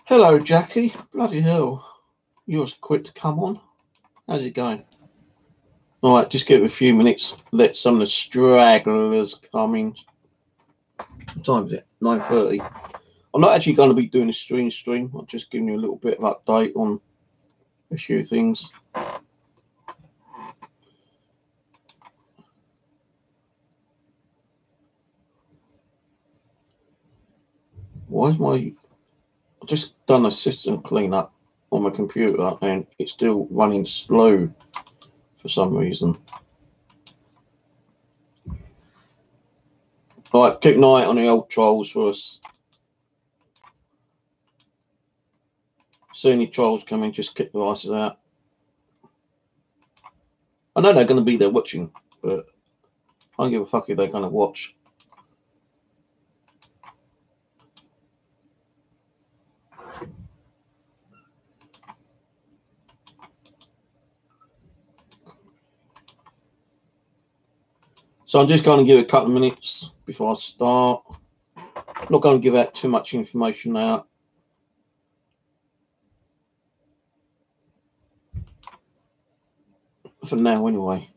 Hello, Jackie. Bloody hell. You was quick to come on. How's it going? All right, just give it a few minutes. Let some of the stragglers come in. What time is it? 9:30. I'm not actually going to be doing a stream. I'm just giving you a little bit of update on a few things. Why is my... I've just done a system cleanup on my computer and it's still running slow for some reason. All right, keep an eye on the old trolls for us. See any trolls coming, just kick the asses out. I know they're going to be there watching, but I don't give a fuck if they're going to watch. So I'm just going to give it a couple of minutes before I start. I'm not going to give out too much information out. For now, anyway.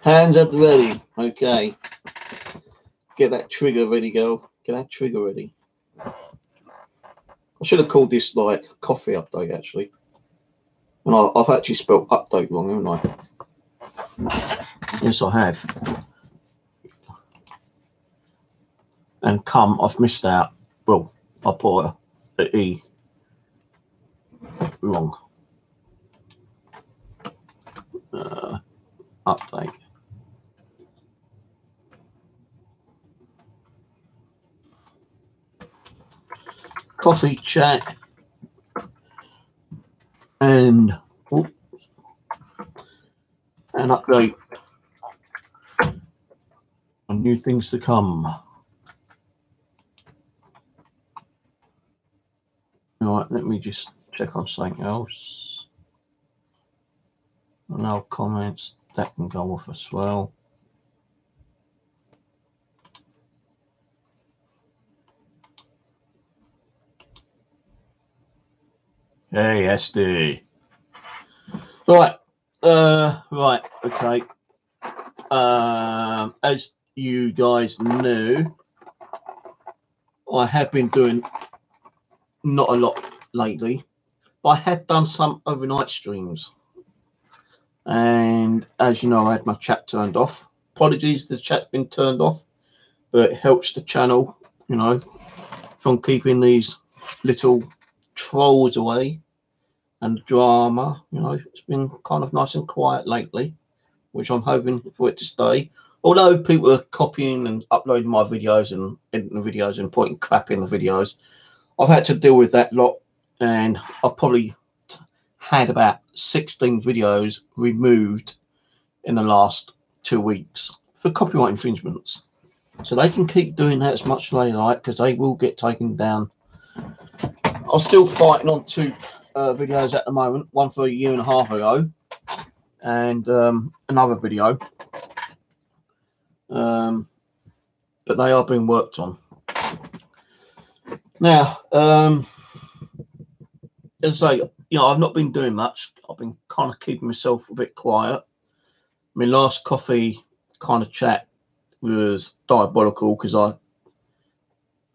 Hands at the ready. Okay. Get that trigger ready, girl. Get that trigger ready. I should have called this like coffee update, actually. And I've actually spelled update wrong, haven't I? Yes, I have. And come, I've missed out. Well, I put the E wrong. Update. Coffee chat. And an update on new things to come. All right, let me just check on something else. No comments, that can go off as well. Hey, SD. Right, right, okay. As you guys knew, I have been doing not a lot lately, but I had done some overnight streams. And as you know, I had my chat turned off. Apologies, the chat's been turned off, but it helps the channel, you know, from keeping these little trolls away and drama. You know, it's been kind of nice and quiet lately, which I'm hoping for it to stay. Although people are copying and uploading my videos and editing the videos and putting crap in the videos, I've had to deal with that lot, and I've probably had about 16 videos removed in the last 2 weeks for copyright infringements. So they can keep doing that as much as they like, because they will get taken down. I'm still fighting on 2 videos at the moment, one for a year and a half ago and another video. But they are being worked on. Now, as I say, you know, I've not been doing much. I've been kind of keeping myself a bit quiet. I mean, last coffee kind of chat was diabolical because I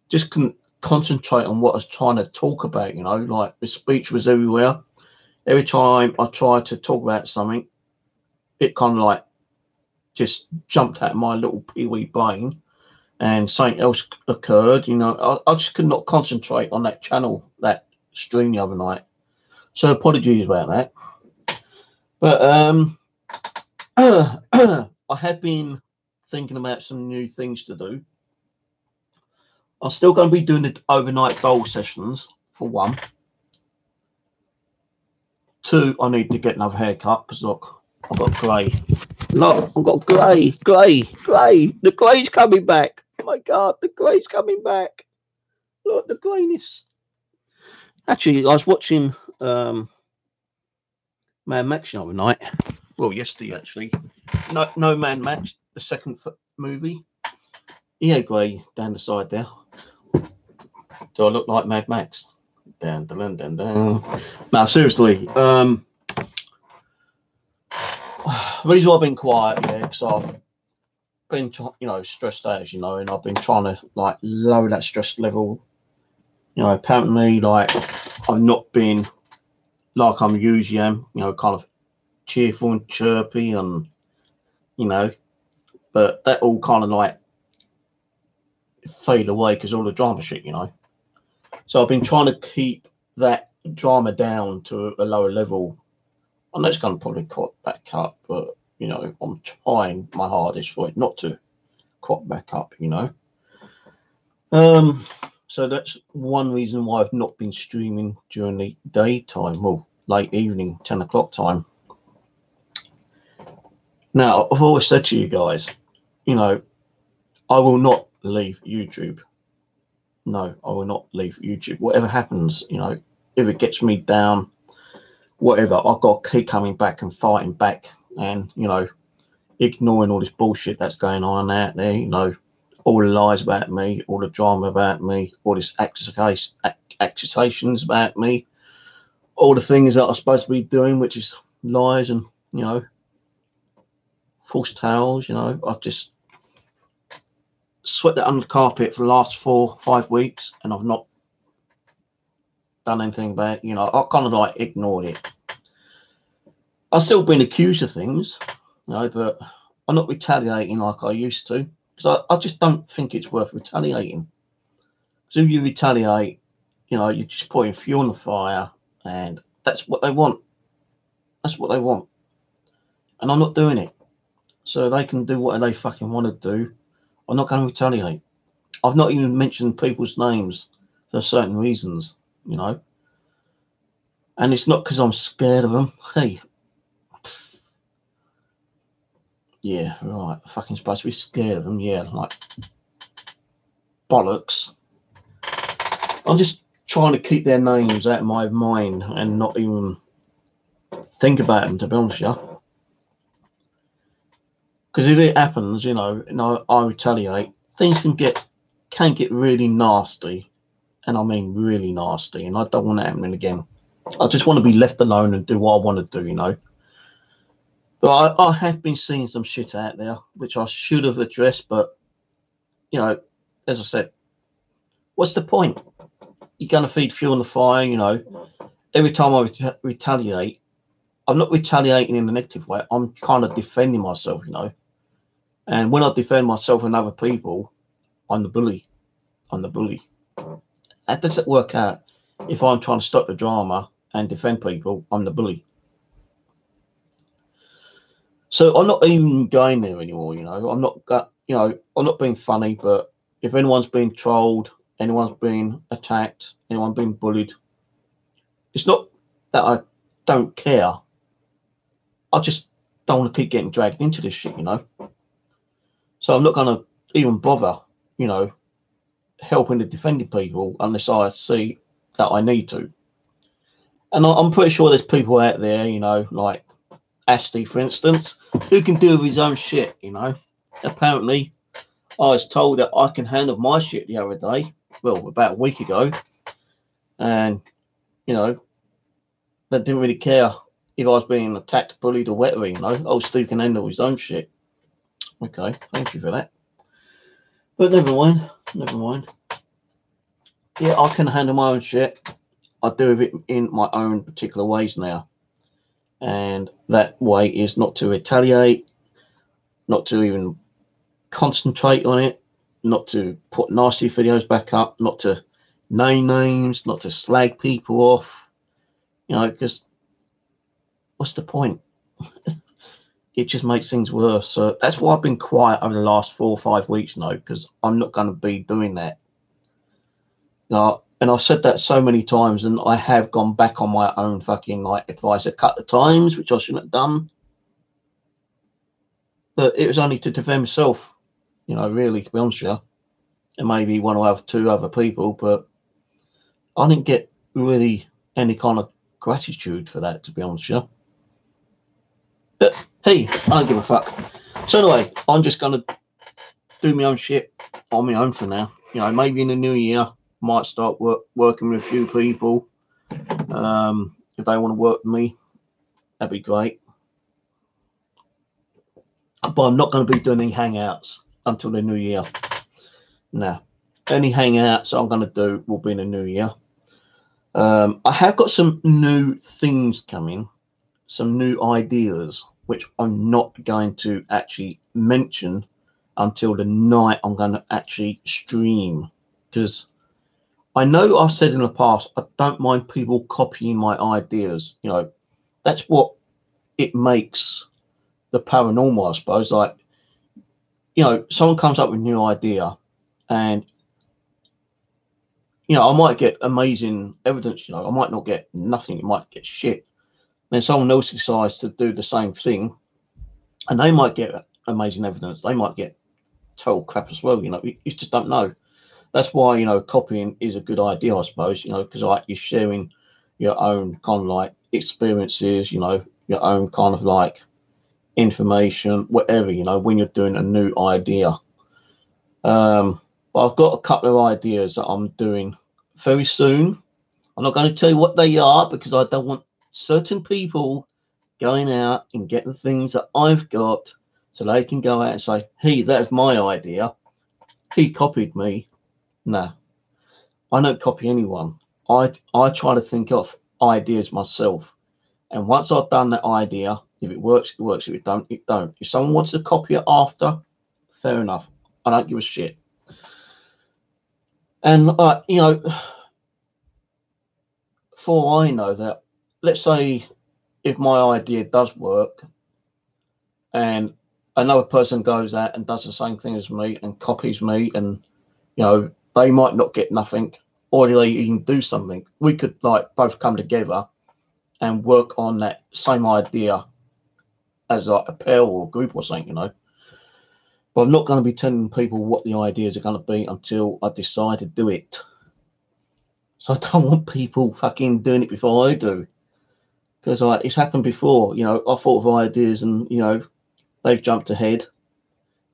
just couldn't concentrate on what I was trying to talk about, you know, like the speech was everywhere. Every time I tried to talk about something, it kind of like just jumped out of my little pee-wee brain and something else occurred, you know. I just could not concentrate on that channel, that stream the other night. So apologies about that. But I have been thinking about some new things to do. I'm still going to be doing the overnight dole sessions, for 1. 2, I need to get another haircut because look, I've got grey. Look, I've got grey. The grey's coming back. Oh my God, the grey's coming back. Look, the greyness. Actually, I was watching Mad Max the other night. Well, yesterday actually. No Mad Max, the second movie. Yeah, grey down the side there. Do I look like Mad Max? Down. Now, seriously, the reason why I've been quiet, yeah, because I've been, stressed out, as you know, and I've been trying to like lower that stress level. Apparently, like I've not been like I'm usually am, kind of cheerful and chirpy, and but that all kind of like fade away because all the drama shit, So I've been trying to keep that drama down to a lower level. I know it's going to probably crop back up, but I'm trying my hardest for it not to crop back up. So that's one reason why I've not been streaming during the daytime, well, late evening, 10 o'clock time. Now, I've always said to you guys, I will not leave YouTube. No, I will not leave YouTube. Whatever happens, if it gets me down, whatever, I've got to keep coming back and fighting back and, ignoring all this bullshit that's going on out there, all the lies about me, all the drama about me, all this accusations about me, all the things that I'm supposed to be doing, which is lies and, false tales, I've just swept that under the carpet for the last 4 or 5 weeks and I've not done anything about it. I've kind of like ignored it. I've still been accused of things, but I'm not retaliating like I used to because I just don't think it's worth retaliating. Because if you retaliate, you're just putting fuel on the fire and that's what they want. That's what they want. And I'm not doing it. So they can do whatever they fucking want to do. I'm not going to retaliate. I've not even mentioned people's names for certain reasons, And it's not because I'm scared of them. Hey. Yeah, right. I'm fucking supposed to be scared of them. Yeah, like bollocks. I'm just trying to keep their names out of my mind and not even think about them, to be honest with you. Because if it happens, I retaliate, things can get really nasty. And I mean really nasty. And I don't want it happening again. I just want to be left alone and do what I want to do, But I have been seeing some shit out there, which I should have addressed. But, as I said, what's the point? You're going to feed fuel on the fire, Every time I retaliate, I'm not retaliating in a negative way. I'm kind of defending myself, And when I defend myself and other people, I'm the bully. I'm the bully. That doesn't work out. If I'm trying to stop the drama and defend people, I'm the bully. So I'm not even going there anymore, I'm not, I'm not being funny, but if anyone's been trolled, anyone's been attacked, anyone been bullied, it's not that I don't care. I just don't want to keep getting dragged into this shit, So I'm not going to even bother, helping the defending people unless I see that I need to. And I'm pretty sure there's people out there, like Asti, for instance, who can deal with his own shit, Apparently, I was told that I can handle my shit the other day, well, about a week ago, and, they didn't really care if I was being attacked, bullied, or whatever, Oh, Stu can handle his own shit. Okay, thank you for that. But never mind. Yeah, I can handle my own shit. I do it in my own particular ways now. And that way is not to retaliate, not to even concentrate on it, not to put nasty videos back up, not to name names, not to slag people off, because what's the point? It just makes things worse. So that's why I've been quiet over the last 4 or 5 weeks now, because I'm not going to be doing that. And I've said that so many times, and I have gone back on my own fucking advice a couple of times, which I shouldn't have done. But it was only to defend myself, really, to be honest with you. And maybe one or 2 other people, but I didn't get really any kind of gratitude for that, to be honest with you. But hey, I don't give a fuck. So anyway, I'm just gonna do my own shit on my own for now. You know, maybe in the new year, might start working with a few people. If they want to work with me, that'd be great. But I'm not going to be doing any hangouts until the new year. Now, any hangouts I'm going to do will be in the new year. I have got some new things coming, some new ideas, which I'm not going to actually mention until the night I'm going to actually stream. Because I know I've said in the past, I don't mind people copying my ideas. You know, that's what it makes the paranormal, I suppose. Like, you know, someone comes up with a new idea and, you know, I might get amazing evidence, you know, I might not get nothing, it might get shit. Then someone else decides to do the same thing and they might get amazing evidence. They might get total crap as well, you know, you just don't know. That's why, you know, copying is a good idea, I suppose, you know, because like you're sharing your own kind of like experiences, you know, your own kind of like information, whatever, you know, when you're doing a new idea. But I've got a couple of ideas that I'm doing very soon. I'm not going to tell you what they are because I don't want certain people going out and getting things that I've got so they can go out and say, hey, that's my idea. He copied me. No, I don't copy anyone. I try to think of ideas myself. And once I've done that idea, if it works, it works. If it don't, it don't. If someone wants to copy it after, fair enough. I don't give a shit. And, you know, for I know that, let's say if my idea does work and another person goes out and does the same thing as me and copies me and, you know, they might not get nothing or they even do something. We could like both come together and work on that same idea as like a pair or a group or something, you know. But I'm not going to be telling people what the ideas are going to be until I decide to do it. So I don't want people fucking doing it before I do. Because like it's happened before, you know, I thought of ideas and, you know, they've jumped ahead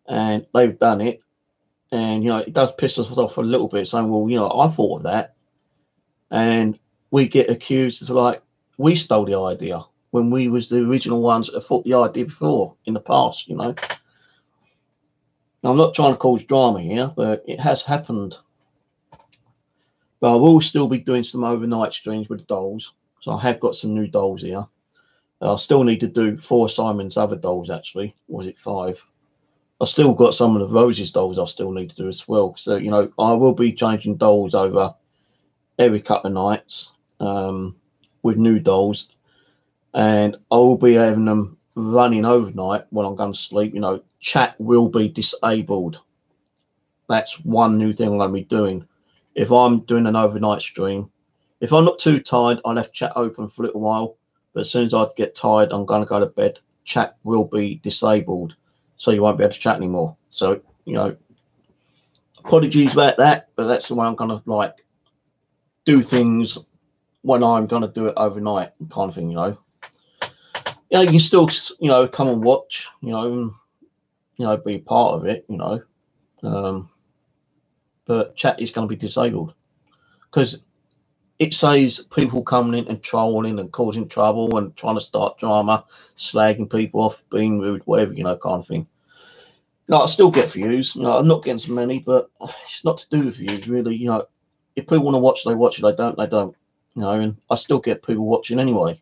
and they've done it. And, you know, it does piss us off a little bit saying, well, you know, I thought of that. And we get accused of like, we stole the idea when we was the original ones that thought the idea before in the past, you know. Now, I'm not trying to cause drama here, but it has happened. But I will still be doing some overnight streams with the dolls. So I have got some new dolls here. I still need to do 4 Simon's other dolls, actually. Or was it 5? I still got some of the Roses dolls I still need to do as well. So, you know, I will be changing dolls over every couple of nights with new dolls. And I will be having them running overnight when I'm going to sleep. You know, chat will be disabled. That's one new thing I'm going to be doing. If I'm doing an overnight stream, if I'm not too tired, I'll have chat open for a little while. But as soon as I get tired, I'm going to go to bed. Chat will be disabled. So you won't be able to chat anymore. So, you know, apologies about that, but that's the way I'm going to like do things when I'm going to do it overnight kind of thing, you know. Yeah, you can still, you know, come and watch, you know, be part of it, you know. But chat is going to be disabled because it saves people coming in and trolling and causing trouble and trying to start drama, slagging people off, being rude, whatever, you know, kind of thing. No, I still get views. You know, I'm not getting so many, but it's not to do with views, really. You know, if people want to watch, they watch. If they don't, they don't. You know, and I still get people watching anyway.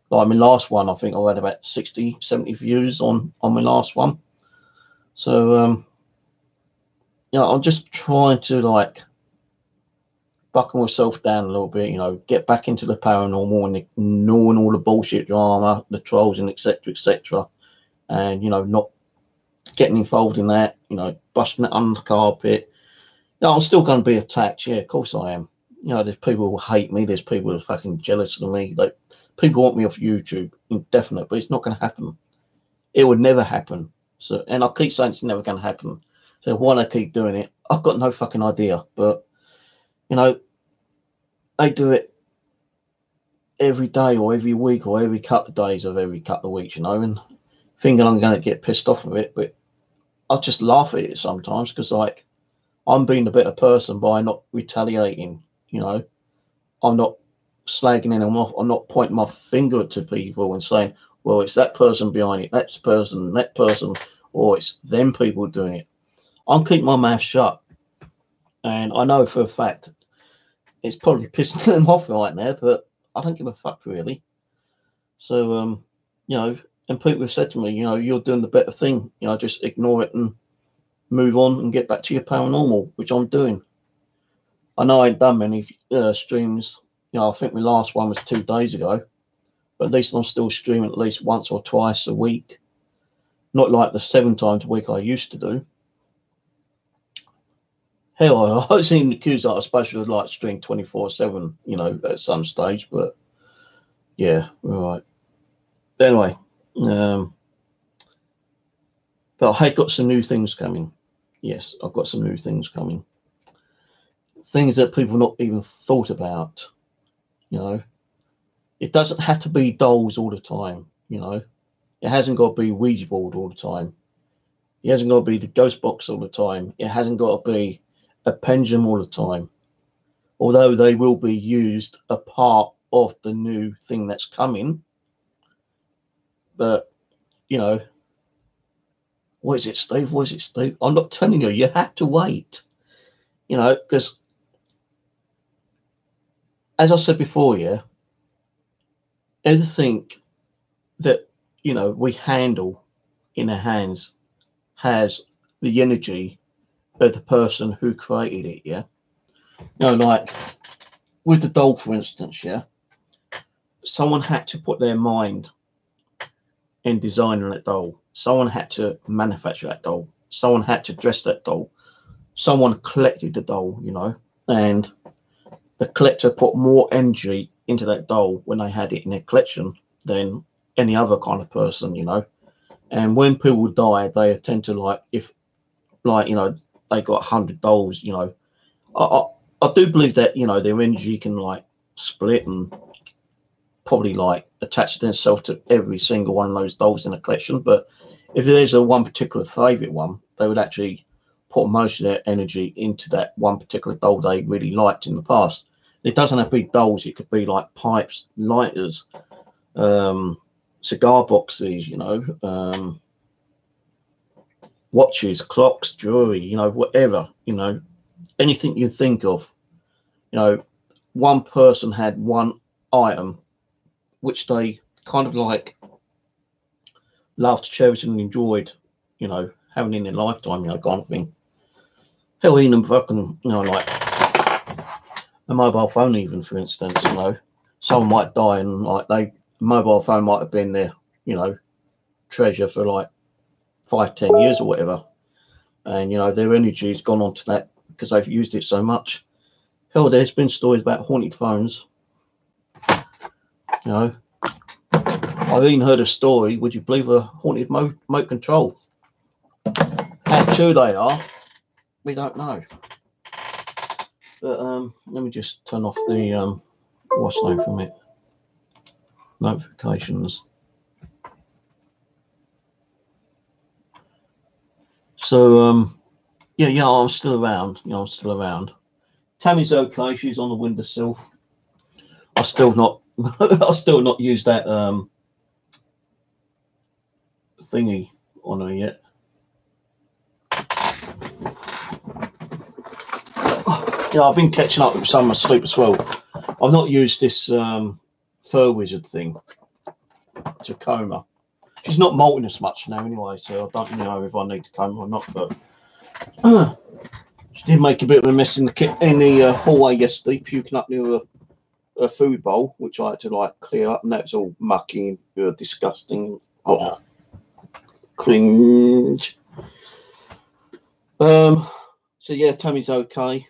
Like my last one, I think I had about 60, 70 views on my last one. So, you know, I'm just trying to, like, buckle myself down a little bit, you know, get back into the paranormal and ignoring all the bullshit drama, the trolls and etc., and, you know, not getting involved in that, you know, brushing it under the carpet. No, I'm still going to be attacked. Yeah, of course I am. You know, there's people who hate me. There's people who are fucking jealous of me. Like, people want me off YouTube, indefinite, but it's not going to happen. It would never happen. So, and I keep saying it's never going to happen. So why do I keep doing it? I've got no fucking idea. But, you know, they do it every day or every week or every couple of days of every couple of weeks, you know, and thinking I'm going to get pissed off with it, but I just laugh at it sometimes because, like, I'm being a better person by not retaliating, you know. I'm not slagging anyone off. I'm not pointing my finger to people and saying, well, it's that person behind it, that person, or it's them people doing it. I'm keeping my mouth shut. And I know for a fact it's probably pissing them off right now, but I don't give a fuck, really. So, you know, and people have said to me, you know, you're doing the better thing. You know, just ignore it and move on and get back to your paranormal, which I'm doing. I know I ain't done many streams. You know, I think my last one was 2 days ago. But at least I'm still streaming at least once or twice a week. Not like the 7 times a week I used to do. Hell, I was even accused that I was supposed to like stream 24/7, you know, at some stage. But yeah, right. Anyway, but I got some new things coming. Yes, I've got some new things coming. Things that people not even thought about, you know. It doesn't have to be dolls all the time, you know. It hasn't got to be Ouija board all the time. It hasn't got to be the ghost box all the time. It hasn't got to be a pendulum all the time. Although they will be used a part of the new thing that's coming. But, you know, what is it, Steve? What is it, Steve? I'm not telling you. You have to wait. You know, because, as I said before, yeah, everything that, you know, we handle in our hands has the energy of the person who created it, yeah? You know, like, with the doll, for instance, yeah? Someone had to put their mind in designing that doll. Someone had to manufacture that doll. Someone had to dress that doll. Someone collected the doll, you know, and the collector put more energy into that doll when they had it in their collection than any other kind of person, you know. And when people die, they tend to, like, if, like, you know, they got 100 dolls, you know, I do believe that, you know, their energy can, like, split and probably, like, attach themselves to every single one of those dolls in a collection. But if there's a one particular favorite one, they would actually put most of their energy into that one particular doll they really liked in the past. It doesn't have to be dolls. It could be like pipes, lighters, cigar boxes, you know, watches, clocks, jewelry, you know, whatever, you know, anything you think of. You know, one person had one item which they kind of like loved, cherished and enjoyed, you know, having in their lifetime, you know, kind of thing. Hell, even fucking, you know, like a mobile phone even, for instance, you know, someone might die and like mobile phone might have been their, you know, treasure for like 5-10 years or whatever. And, you know, their energy's gone on to that because they've used it so much. Hell, there's been stories about haunted phones. You know, I've even heard a story, would you believe, a haunted remote control. How true they are, we don't know. But let me just turn off the what's the name from it? Notifications. So yeah, I'm still around. You know, I'm still around. Tammy's okay. She's on the windowsill. I still not used that thingy on her yet. Yeah, I've been catching up with some of my sleep as well. I've not used this fur wizard thing, Tacoma. She's not molting as much now anyway, so I don't know if I need to comb her or not. But she did make a bit of a mess in the hallway yesterday, puking up near a food bowl, which I had to like clear up, and that's all mucky and disgusting. Oh, cringe. So yeah, Tammy's okay.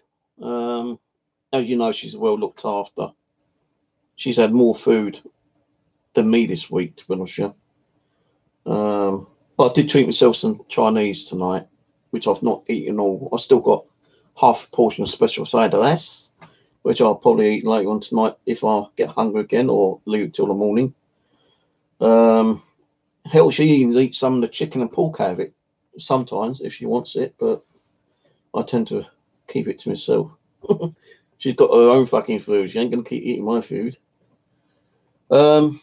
As you know, she's well looked after. She's had more food than me this week, to be honest with you. But I did treat myself some Chinese tonight, which I've not eaten all. I still got half a portion of special cider, which I'll probably eat later on tonight if I get hungry again or leave it till the morning. Hell, hell, she even eats some of the chicken and pork out of it sometimes if she wants it, but I tend to keep it to myself. She's got her own fucking food. She ain't gonna keep eating my food. But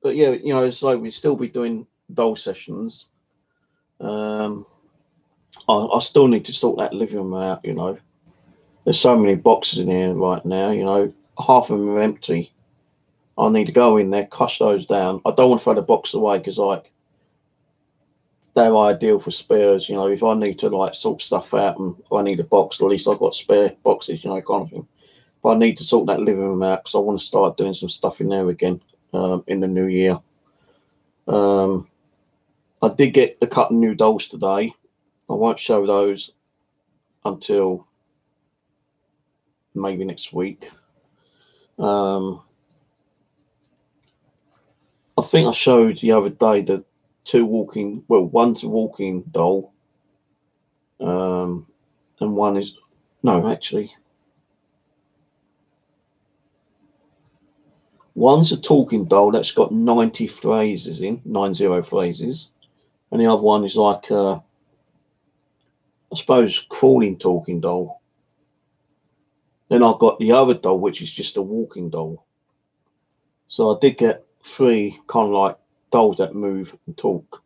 yeah, you know, so we still be doing doll sessions. I still need to sort that living room out, you know. There's so many boxes in here right now, you know. Half of them are empty. I need to go in there, crush those down. I don't want to throw the box away because, like, they're ideal for spares, you know. If I need to, like, sort stuff out and if I need a box, at least I've got spare boxes, you know, kind of thing. But I need to sort that living room out because I want to start doing some stuff in there again in the new year. I did get a couple of new dolls today. I won't show those until maybe next week. I think I showed the other day that one's a walking doll, and one is, no, actually, one's a talking doll that's got 90 phrases in, 90 phrases, and the other one is like, I suppose, crawling talking doll. Then I've got the other doll, which is just a walking doll. So I did get 3 kind of like dolls that move and talk.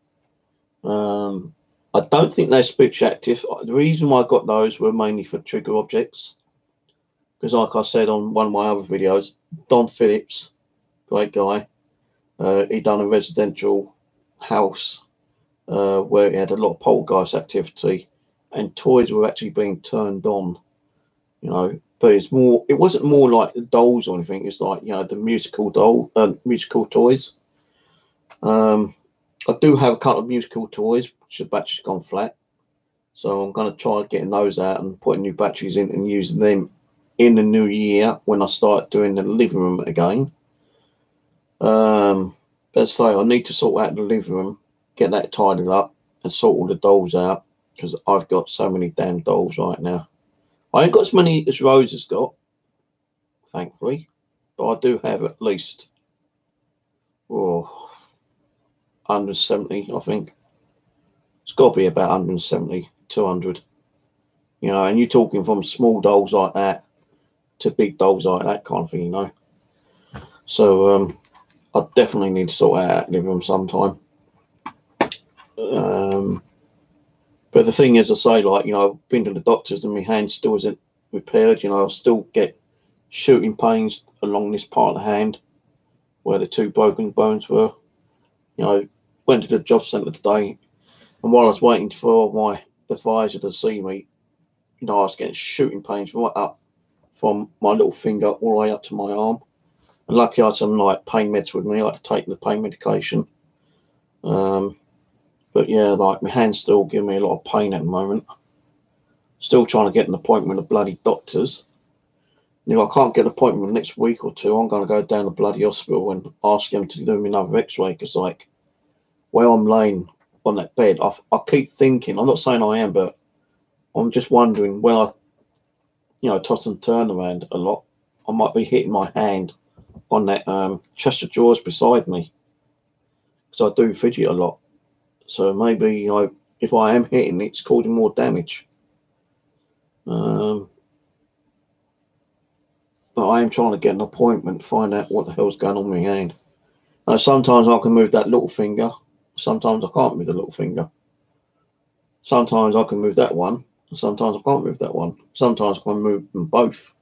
I don't think they're speech active. The reason why I got those were mainly for trigger objects. Because like I said on one of my other videos, Don Phillips, great guy, he done a residential house where it had a lot of poltergeist activity and toys were actually being turned on, you know. But it wasn't more like the dolls or anything. It's like, you know, the musical toys. I do have a couple of musical toys, which the battery's gone flat. So I'm going to try getting those out and putting new batteries in and using them in the new year when I start doing the living room again. Let's say I need to sort out the living room, get that tidied up and sort all the dolls out because I've got so many damn dolls right now. I ain't got as many as Rose has got, thankfully, but I do have at least 170, I think. It's got to be about 170, 200. You know, and you're talking from small dolls like that to big dolls like that kind of thing, you know. So I definitely need to sort out living room sometime. But the thing is, I say, like, you know, I've been to the doctors and my hand still isn't repaired. You know, I still get shooting pains along this part of the hand where the 2 broken bones were. You know, went to the job centre today, and while I was waiting for my advisor to see me, you know, I was getting shooting pains right up from my little finger all the way up to my arm. And luckily I had some like pain meds with me. I had to take the pain medication. But yeah, like my hand's still giving me a lot of pain at the moment. Still trying to get an appointment with the bloody doctors. You know, I can't get an appointment next week or 2. I'm going to go down to the bloody hospital and ask them to do me another x-ray because, like, where I'm laying on that bed, I keep thinking, I'm not saying I am, but I'm just wondering when I, you know, toss and turn around a lot, I might be hitting my hand on that chest of drawers beside me because I do fidget a lot. So maybe if I am hitting it, it's causing more damage. But I am trying to get an appointment to find out what the hell's going on with my hand. Now, sometimes I can move that little finger. Sometimes I can't move the little finger. Sometimes I can move that one. And sometimes I can't move that one. Sometimes I can move them both.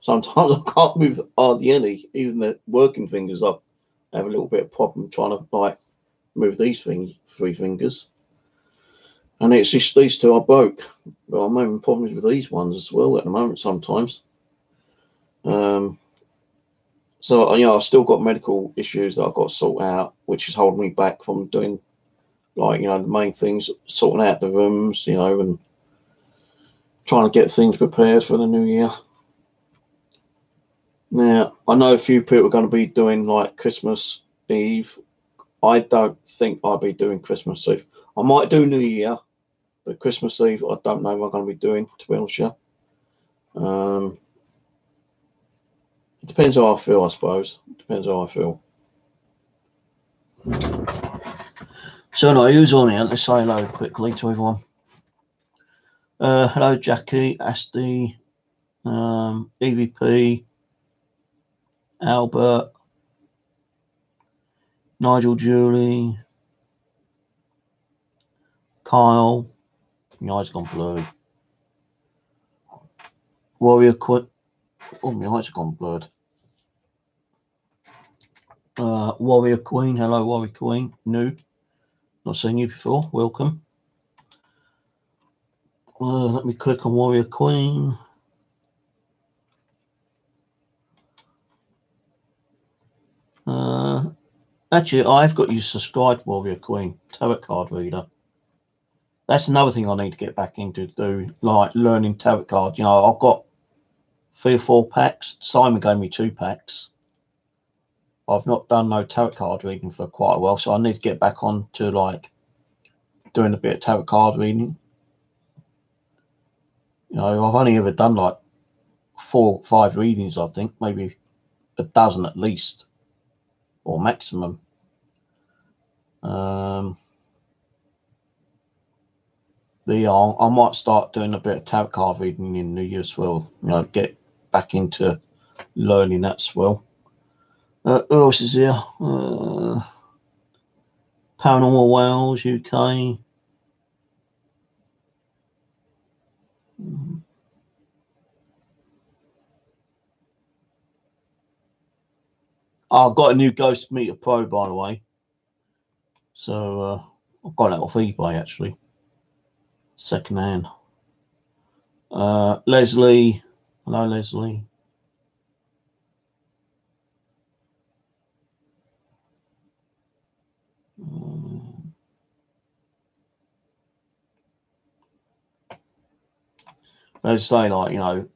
Sometimes I can't move hardly any. Even the working fingers, I have a little bit of problem trying to like move these 3 fingers. And it's just these 2 I broke. But I'm having problems with these ones as well at the moment sometimes. So, you know, I've still got medical issues that I've got to sort out, which is holding me back from doing, like, you know, the main things, sorting out the rooms, you know, and trying to get things prepared for the new year. Now, I know a few people are going to be doing, like, Christmas Eve. I don't think I'll be doing Christmas Eve. I might do New Year, but Christmas Eve, I don't know what I'm going to be doing, to be honest with you. Depends how I feel, I suppose. Depends how I feel. So anyway, who's on here? Let's say hello quickly to everyone. Hello, Jackie, Asti, EVP, Albert, Nigel, Julie, Kyle. My eyes gone blurry. Warrior Queen. Oh, my eyes have gone blurred. Warrior Queen. Hello, Warrior Queen. New. Not seen you before. Welcome. Let me click on Warrior Queen. Actually, I've got you subscribed, Warrior Queen, tarot card reader. That's another thing I need to get back into, do like learning tarot card. You know, I've got 3 or 4 packs. Simon gave me 2 packs. I've not done no tarot card reading for quite a while, so I need to get back on to like doing a bit of tarot card reading. You know, I've only ever done like 4 or 5 readings, I think, maybe a dozen at least, or maximum. I might start doing a bit of tarot card reading in New Year as well. You know, get back into learning that as well. Who else is here? Paranormal Wales, UK. I've got a new Ghost Meter Pro, by the way. So I've got it off eBay, actually. Second hand. Leslie. Hello, Leslie. As I say, like, you know,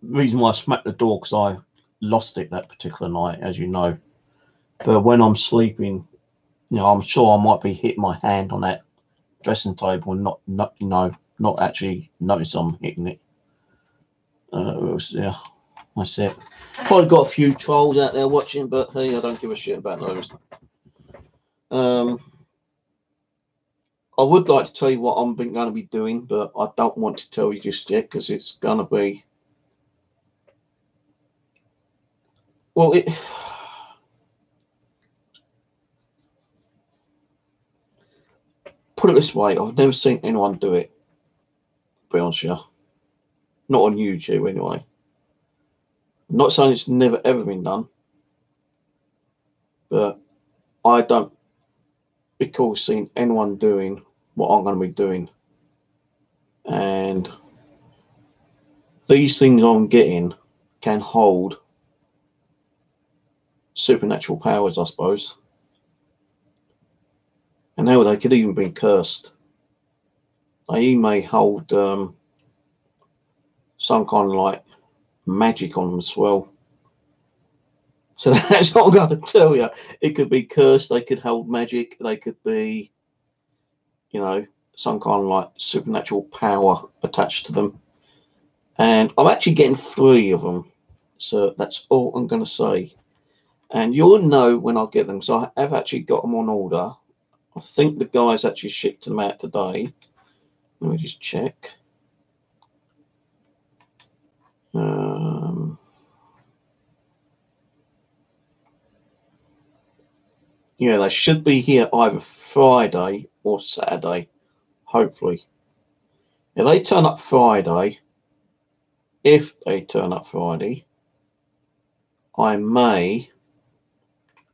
reason why I smacked the door because I lost it that particular night, as you know. But when I'm sleeping, you know, I'm sure I might be hitting my hand on that dressing table and not actually notice I'm hitting it. Yeah, that's it. Probably got a few trolls out there watching, but hey, I don't give a shit about those. I would like to tell you what I'm going to be doing, but I don't want to tell you just yet because it's going to be... Well, put it this way, I've never seen anyone do it, to be honest with you. Not on YouTube, anyway. I'm not saying it's never, ever been done, but I don't recall seeing anyone doing what I'm going to be doing. And these things I'm getting can hold supernatural powers, I suppose. And now they could even be cursed. They may hold some kind of like magic on them as well. So that's what I'm going to tell you. It could be cursed. They could hold magic. They could be, you know, some kind of like supernatural power attached to them. And I'm actually getting 3 of them. So that's all I'm going to say. And you'll know when I get them. So I have actually got them on order. I think the guys actually shipped them out today. Let me just check. Yeah, they should be here either Friday or Saturday, hopefully. If they turn up Friday, I may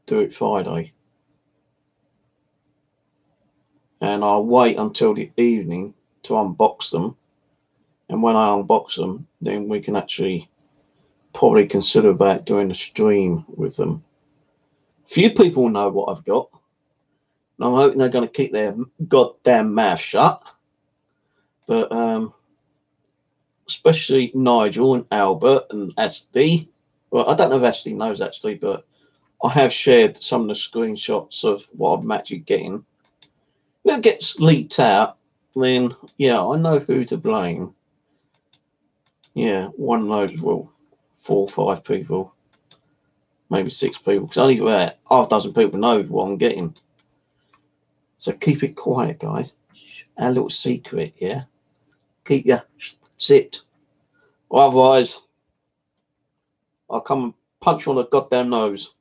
do it Friday. And I'll wait until the evening to unbox them. And when I unbox them, then we can actually probably consider about doing a stream with them. Few people know what I've got. And I'm hoping they're going to keep their goddamn mouth shut. But especially Nigel and Albert and Asti. Well, I don't know if Asti knows actually, but I have shared some of the screenshots of what I'm actually getting. If it gets leaked out, then yeah, I know who to blame. Yeah, one of those, well, 4 or 5 people. maybe 6 people, because only about half a dozen people know what I'm getting. So keep it quiet, guys. Our little secret, yeah? Keep your sit. Or otherwise, I'll come and punch you on the goddamn nose.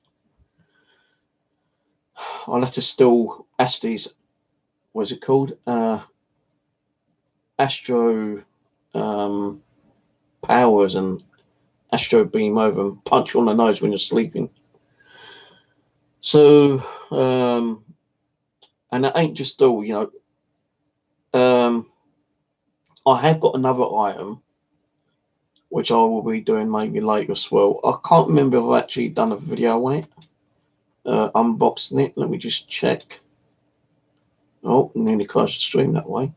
I'll have to steal Asti's, what's it called? Astro powers and astro beam over and punch you on the nose when you're sleeping. So, and that ain't just all, you know. I have got another item which I will be doing maybe later as well. I can't remember if I've actually done a video on it, unboxing it. Let me just check. Oh, nearly closed the stream that way.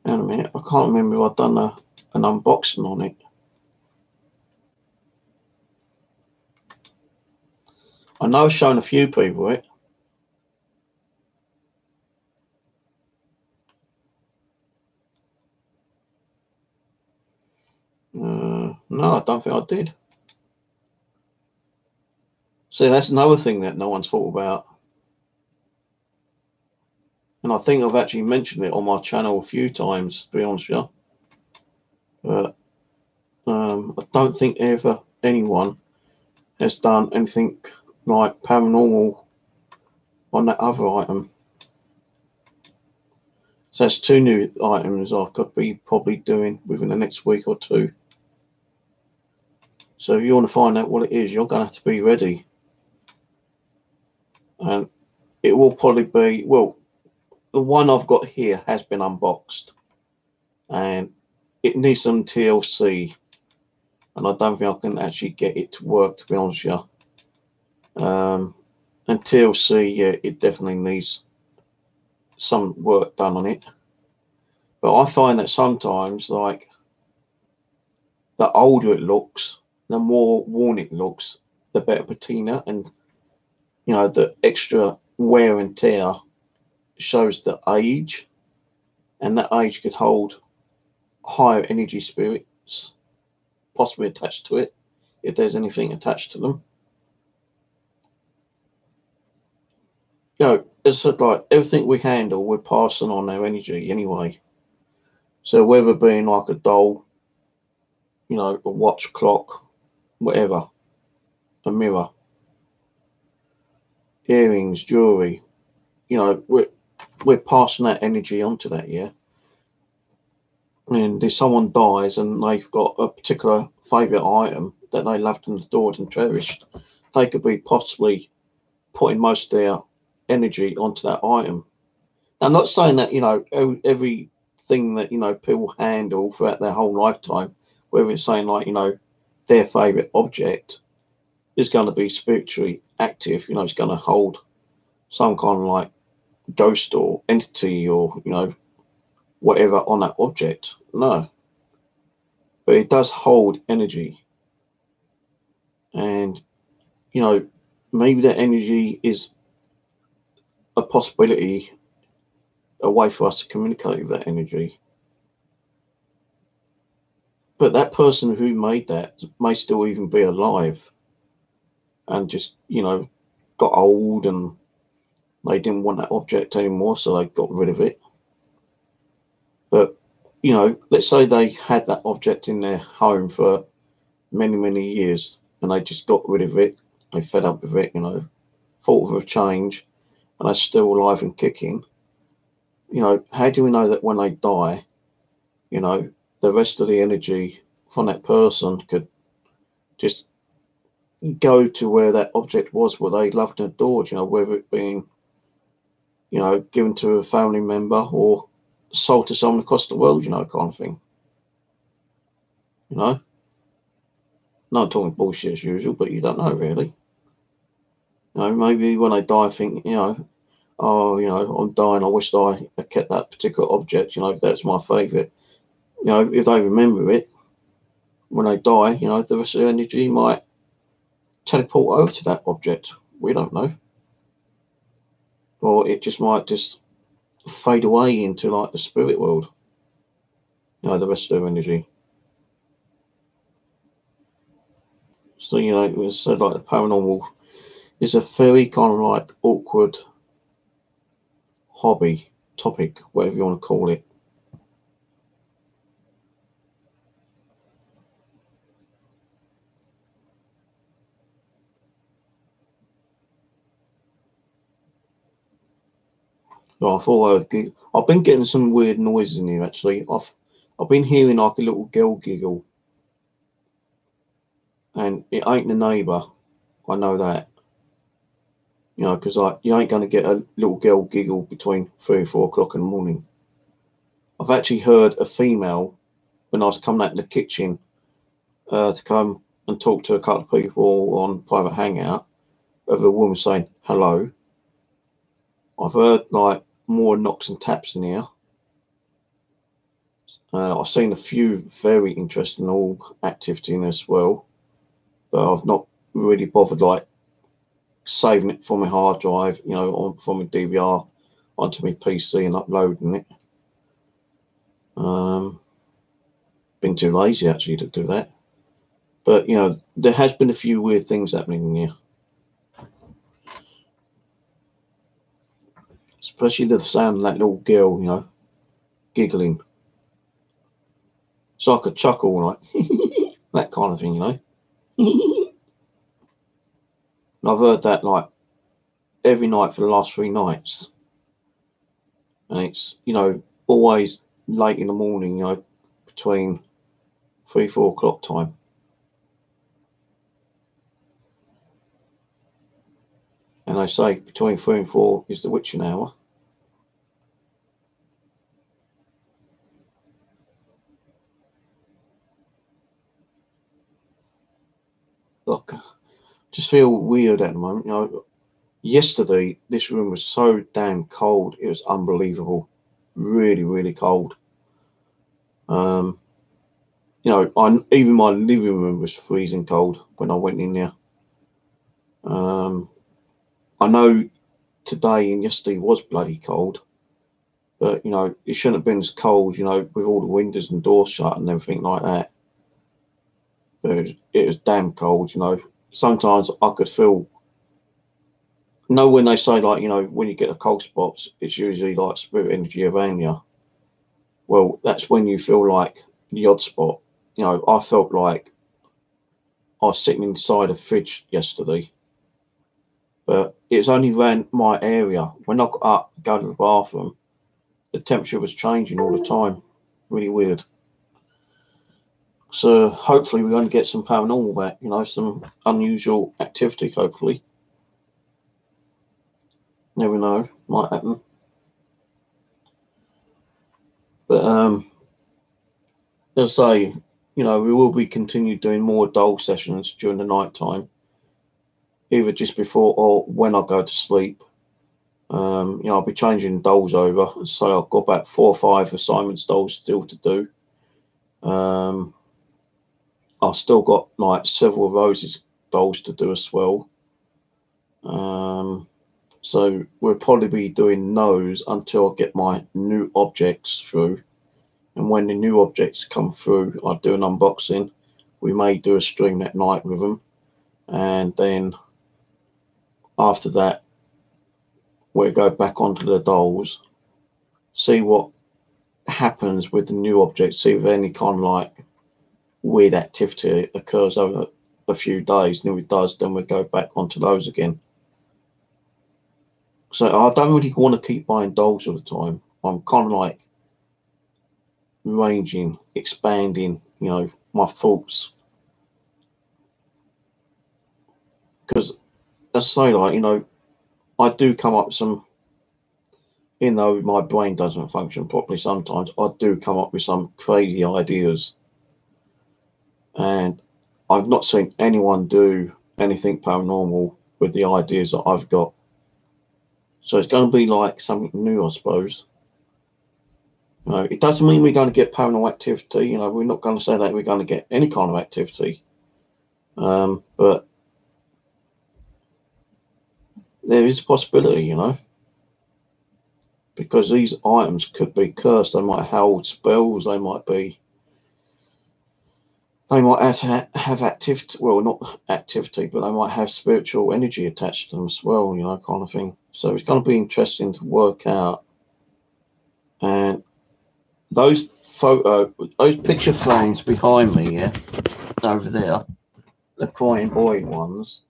Hang on a minute. I can't remember if I've done an unboxing on it. I know I've shown a few people it. No, I don't think I did. See, that's another thing that no one's thought about. And I think I've actually mentioned it on my channel a few times, to be honest with you. But I don't think ever anyone has done anything like paranormal on that other item. So that's 2 new items I could be probably doing within the next week or 2. So if you want to find out what it is, you're going to have to be ready. And it will probably be, well, the one I've got here has been unboxed. And it needs some TLC. And I don't think I can actually get it to work, to be honest with you. And TLC, yeah, it definitely needs some work done on it. But I find that sometimes, like, the older it looks, the more worn it looks, the better patina, and you know, the extra wear and tear shows the age, and that age could hold higher energy spirits possibly attached to it, if there's anything attached to them. You know, as I said, like, everything we handle, we're passing on our energy anyway. So whether being like a doll, you know, a watch, clock, whatever, a mirror, earrings, jewelry, you know, we're passing that energy onto that, yeah. And if someone dies and they've got a particular favourite item that they loved and adored and cherished, they could be possibly putting most of their energy onto that item. I'm not saying that, you know, everything that, you know, people handle throughout their whole lifetime, whether it's saying like, you know, their favourite object is going to be spiritually active, you know, it's going to hold some kind of like ghost or entity or, you know, whatever on that object. No. But it does hold energy. And, you know, maybe that energy is a possibility, a way for us to communicate with that energy. But that person who made that may still even be alive and just, you know, got old and they didn't want that object anymore, so they got rid of it. But, you know, let's say they had that object in their home for many, many years and they just got rid of it. They fed up with it, you know, thought of a change, and they're still alive and kicking. You know, how do we know that when they die, you know, the rest of the energy from that person could just go to where that object was, where they loved and adored, you know, whether it being, you know, given to a family member or sold to someone across the world, you know, kind of thing. You know? Not talking bullshit as usual, but you don't know really. You know, maybe when they die, think, you know, oh, you know, I'm dying, I wish I had kept that particular object, you know, that's my favourite. You know, if they remember it, when they die, you know, the rest of the energy might teleport over to that object. We don't know. Or it just might just fade away into like the spirit world. You know, the rest of their energy. So, you know, it was said like the paranormal is a very kind of like awkward hobby, topic, whatever you want to call it. But I thought I've been getting some weird noises in here actually. I've been hearing like a little girl giggle, and it ain't the neighbour. I know that. You know, because you ain't going to get a little girl giggle between 3 or 4 o'clock in the morning. I've actually heard a female when I was coming out in the kitchen to come and talk to a couple of people on private hangout of a woman saying hello. I've heard like more knocks and taps in here. I've seen a few very interesting all activity in as well, but I've not really bothered like saving it from my hard drive, you know, from a DVR onto my PC and uploading it. Been too lazy actually to do that. But, you know, there has been a few weird things happening in here. Especially the sound of that little girl, you know, giggling. It's like a chuckle, like, that kind of thing, you know. And I've heard that, like, every night for the last 3 nights. And it's, you know, always late in the morning, you know, between 3, 4 o'clock time. And they say between 3 and 4 is the witching hour. Look, just feel weird at the moment. You know, yesterday this room was so damn cold; it was unbelievable, really, really cold. You know, even my living room was freezing cold when I went in there. I know today and yesterday was bloody cold, but you know, it shouldn't have been as cold. You know, with all the windows and doors shut and everything like that. But it was damn cold. You know, sometimes I could feel. Know when they say like, you know, when you get the cold spots, it's usually like spirit energy around you. Well, that's when you feel like the odd spot. You know, I felt like I was sitting inside a fridge yesterday, but it was only around my area. When I got up to go to the bathroom, the temperature was changing all the time. Really weird. So hopefully we're going to get some paranormal back, you know, some unusual activity, hopefully. Never know, might happen. But as I say, you know, we will be continue doing more dole sessions during the night time, either just before or when I go to sleep. You know, I'll be changing doles over, so I've got about 4 or 5 assignments doles still to do. I've still got like several roses doles to do as well. So we'll probably be doing those until I get my new objects through. And when the new objects come through, I'll do an unboxing. We may do a stream that night with them. And then after that, we'll go back onto the dolls, see what happens with the new objects, see if any kind of like weird activity occurs over a few days. And if it does, then we'll go back onto those again. So I don't really want to keep buying dolls all the time. I'm kind of like ranging, expanding, you know, my thoughts. Because as I say, like, you know, I do come up with some, even though my brain doesn't function properly sometimes, I do come up with some crazy ideas. And I've not seen anyone do anything paranormal with the ideas that I've got. So it's going to be like something new, I suppose. You know, it doesn't mean we're going to get paranormal activity. You know, we're not going to say that we're going to get any kind of activity. But there is a possibility, you know, because these items could be cursed. They might hold spells. They might be they might have activity, well, not activity, but they might have spiritual energy attached to them as well, you know, kind of thing. So it's going to be interesting to work out. And those picture frames behind me, yeah, over there, the crying boy ones,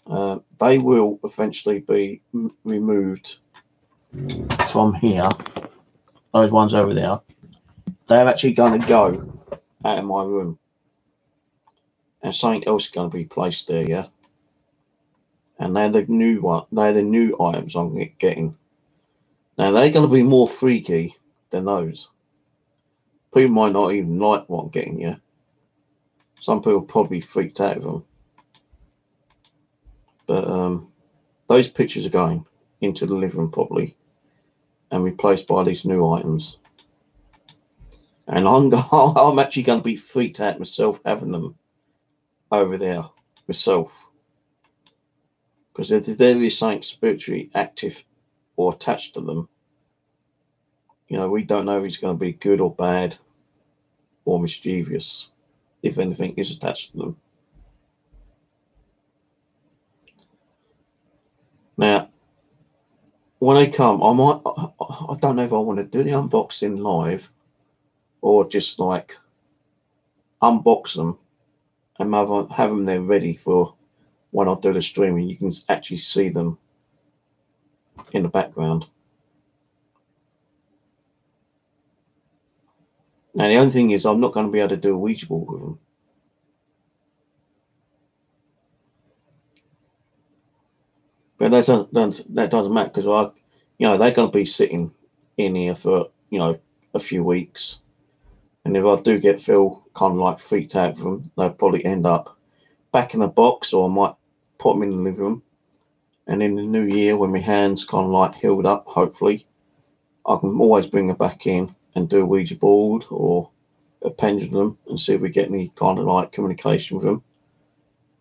they will eventually be removed from here. Those ones over there, they're actually going to go out of my room, and something else is going to be placed there, yeah. And they're the new one. They're the new items I'm getting. Now they're going to be more freaky than those. People might not even like what I'm getting, yeah. Some people probably freaked out of them. But those pictures are going into the living room probably, and replaced by these new items. And I'm actually going to be freaked out myself having them over there myself. Because if there is something spiritually active or attached to them, you know, we don't know if it's going to be good or bad or mischievous, if anything is attached to them. Now, when they come, I don't know if I want to do the unboxing live or just like unbox them and have them there ready for when I do the streaming. You can actually see them in the background. Now, the only thing is I'm not going to be able to do a Ouija board with them. But that doesn't matter because you know, they're going to be sitting in here for, you know, a few weeks. And if I do feel kind of like freaked out from them, they'll probably end up back in the box, or I might put them in the living room. And in the new year, when my hand's kind of like healed up, hopefully, I can always bring them back in and do a Ouija board or a pendulum and see if we get any kind of like communication with them.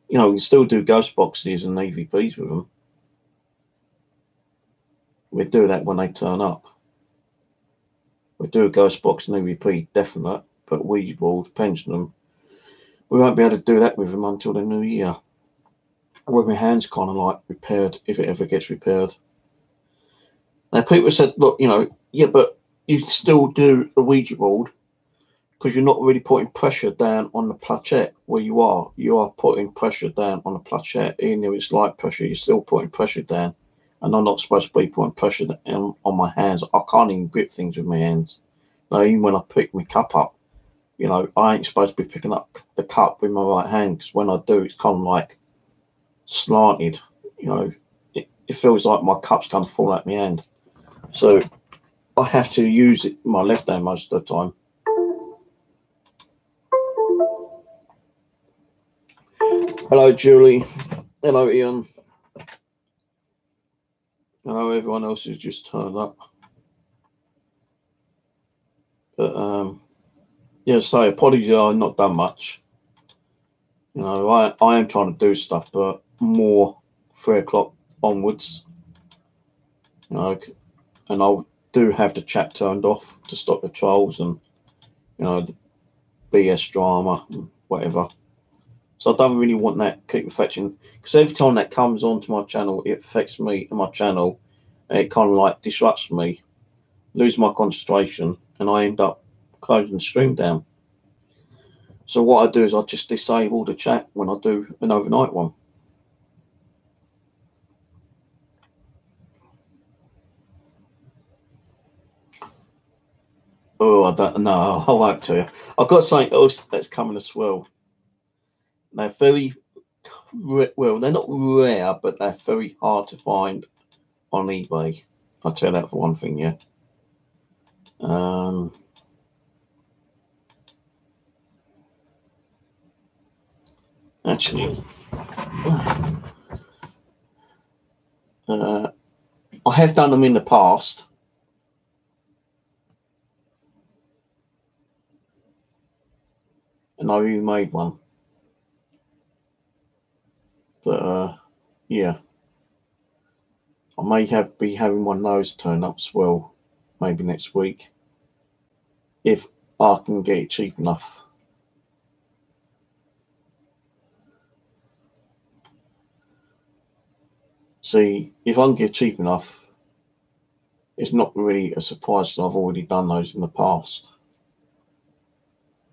You know, we can still do ghost boxes and EVPs with them. We do that when they turn up. We do a ghost box and EVP, definite, but Ouija board, pendulum, we won't be able to do that with them until the new year. When my hand's kind of like repaired, if it ever gets repaired. Now, people said, look, you know, yeah, but you can still do a Ouija board because you're not really putting pressure down on the planchette where you are. You are putting pressure down on the planchette. Even though it's light pressure, you're still putting pressure down. And I'm not supposed to be putting pressure on my hands. I can't even grip things with my hands. Now, even when I pick my cup up, you know, I ain't supposed to be picking up the cup with my right hand, because when I do, it's kind of like slanted. You know, it feels like my cup's going to fall out my hand. So I have to use my left hand most of the time. Hello, Julie. Hello, Ian. I know everyone else has just turned up. But, yeah, so apologies, I've not done much. You know, I am trying to do stuff, but more 3 o'clock onwards. You know, and I do have the chat turned off to stop the trolls and, you know, the BS drama and whatever. So I don't really want that keep affecting, because every time that comes onto my channel, it affects me and my channel, and it kind of like disrupts me, lose my concentration, and I end up closing the stream down. So what I do is I just disable the chat when I do an overnight one. Oh, I don't know. I won't tell you. I've got something else that's coming as well. They're very, well, they're not rare, but they're very hard to find on eBay. I'll tell you that for one thing, yeah. Actually, I have done them in the past. And I've even made one. But, yeah. I may be having one of those turn up as well, maybe next week, if I can get it cheap enough. See, if I can get cheap enough, it's not really a surprise that I've already done those in the past.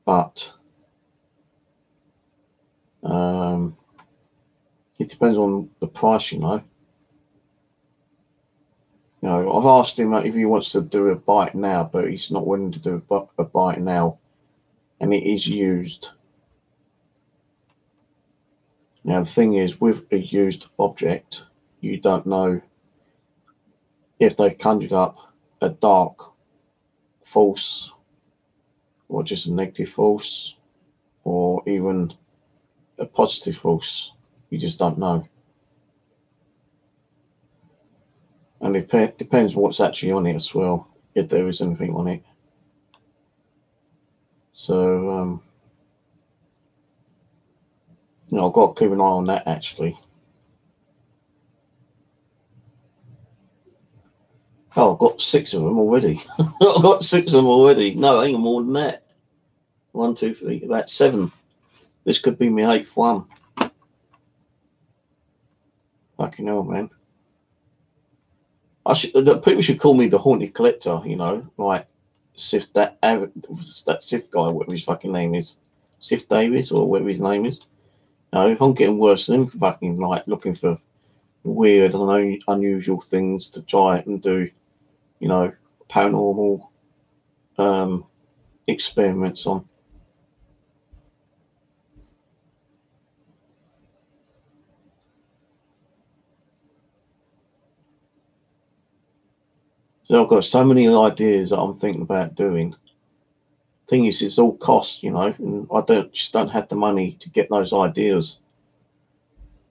But it depends on the price, you know. You know, I've asked him if he wants to do a bite now, but he's not willing to do a bite now, and it is used. Now, the thing is, with a used object, you don't know if they've conjured up a dark false or just a negative false or even a positive false. You just don't know. And it depends what's actually on it as well, if there is anything on it. So, you know, I've got to keep an eye on that actually. Oh, I've got 6 of them already. I've got 6 of them already. No, I ain't more than that. 1, 2, 3, about 7. This could be my 8th one. Fucking hell, man. People should call me the haunted collector, you know, like Sif, that Sif guy, whatever his fucking name is, Sif Davis or whatever his name is. No, I'm getting worse than him, fucking like looking for weird and unusual things to try and do, you know, paranormal experiments on. So I've got so many ideas that I'm thinking about doing. Thing is, it's all cost, you know, and I just don't have the money to get those ideas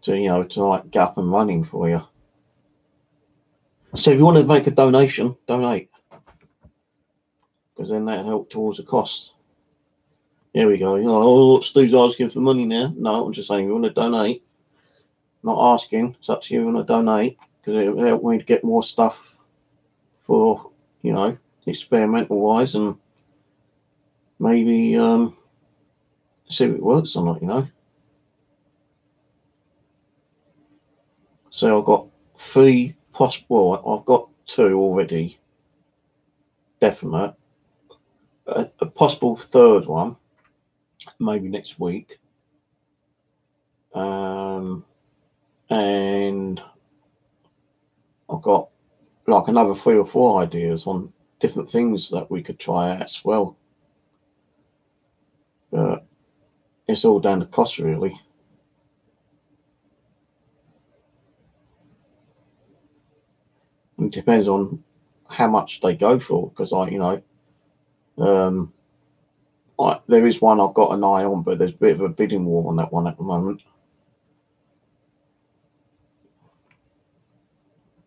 to, you know, to like get up and running for you. So if you want to make a donation, donate, because then that'll help towards the cost. There we go. You know, oh, Steve's asking for money now. No, I'm just saying, if you want to donate, not asking. It's up to you. You want to donate because it'll help me to get more stuff for, you know, experimental wise, and maybe see if it works or not, you know. So I've got 3 possible. I've got 2 already. Definite. A possible 3rd one, maybe next week. And I've got like another 3 or 4 ideas on different things that we could try out as well. But it's all down to cost, really. It depends on how much they go for, because there is one I've got an eye on, but there's a bit of a bidding war on that one at the moment.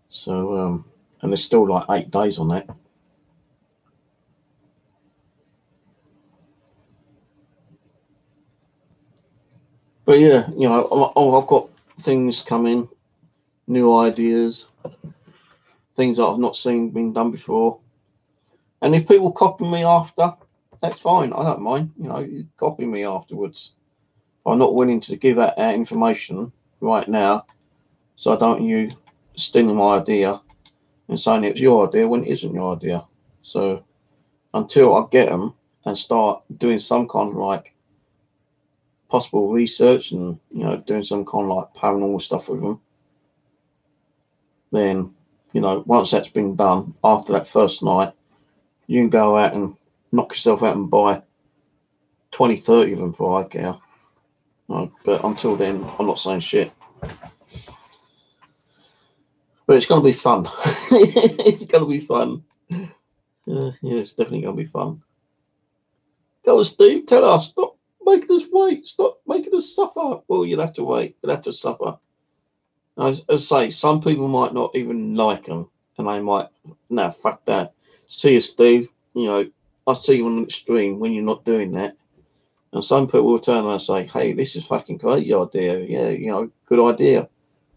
So, and there's still like 8 days on that. But yeah, you know, I've got things coming, new ideas, things that I've not seen being done before. And if people copy me after, that's fine. I don't mind. You know, you copy me afterwards. I'm not willing to give out that information right now, so I don't want you stealing my idea and saying it's your idea when it isn't your idea. So until I get them and start doing some kind of like possible research and, you know, doing some kind of like paranormal stuff with them, then, you know, once that's been done, after that first night, you can go out and knock yourself out and buy 20, 30 of them for I care. No, but until then, I'm not saying shit. But it's going to be fun. It's going to be fun. Yeah, it's definitely going to be fun. Go on, Steve, tell us. Stop making us wait. Stop making us suffer. Well, you'll have to wait. You'll have to suffer. As I say, some people might not even like them, and they might, no, fuck that. See you, Steve. You know, I see you on the stream when you're not doing that. And some people will turn around and say, hey, this is fucking crazy idea. Yeah, you know, good idea.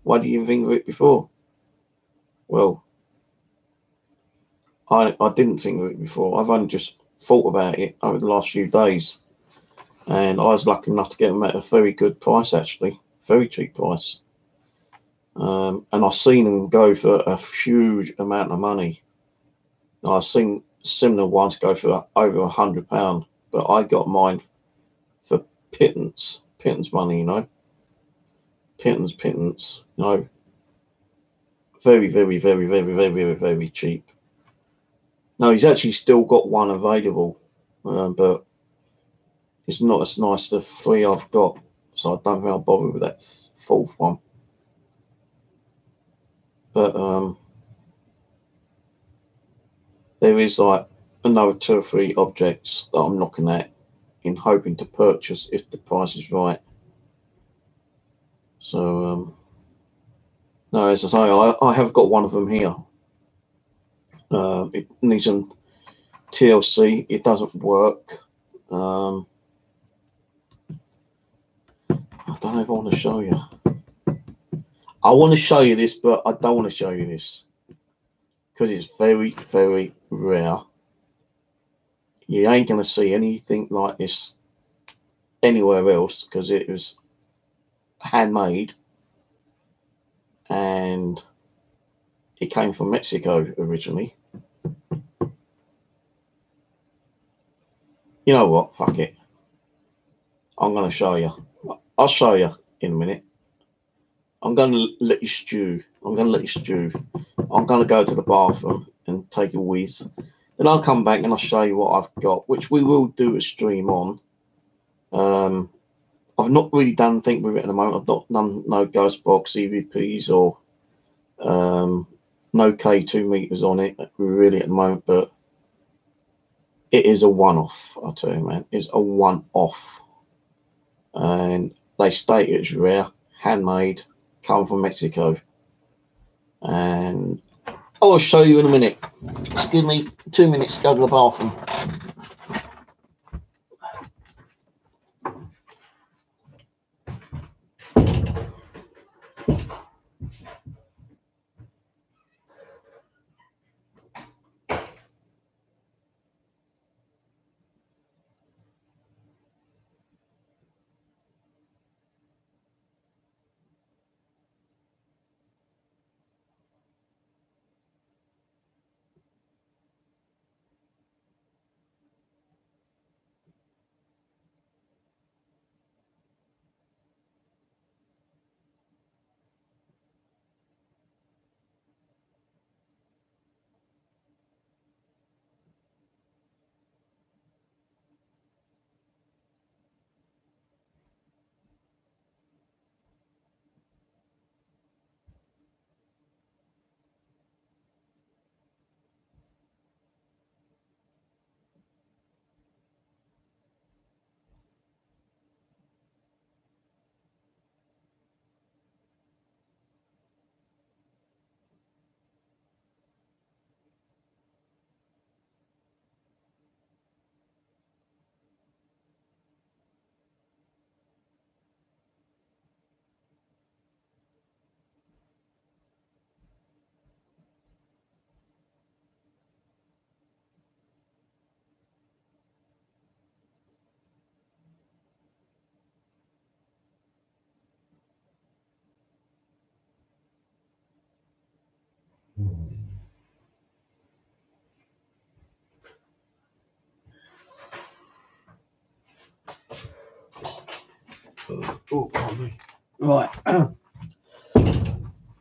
Why didn't you think of it before? Well, I didn't think of it before. I've only just thought about it over the last few days. And I was lucky enough to get them at a very good price, actually. Very cheap price. And I've seen them go for a huge amount of money. I've seen similar ones go for over £100, but I got mine for pittance money, you know, pittance, you know, very, very, very, very, very, very, very cheap. No, he's actually still got one available, but it's not as nice as the 3 I've got, so I don't think I'll bother with that 4th one. But there is like another 2 or 3 objects that I'm looking at in hoping to purchase if the price is right. So no, as I say, I have got one of them here. It needs some TLC. It doesn't work. I don't know if I want to show you. I want to show you this, but I don't want to show you this because it's very, very rare. You ain't going to see anything like this anywhere else because it was handmade and it came from Mexico originally. You know what? Fuck it. I'm going to show you. I'll show you in a minute. I'm going to let you stew. I'm going to go to the bathroom and take a whiz. Then I'll come back and I'll show you what I've got, which we will do a stream on. I've not really done anything with it at the moment. I've not done no ghost box EVPs or no K2 meters on it really at the moment, but it is a one-off, I'll tell you, man. It's a one-off. And they state it's rare, handmade, come from Mexico. And I'll show you in a minute. Just give me 2 minutes to go to the bathroom. Oh, right.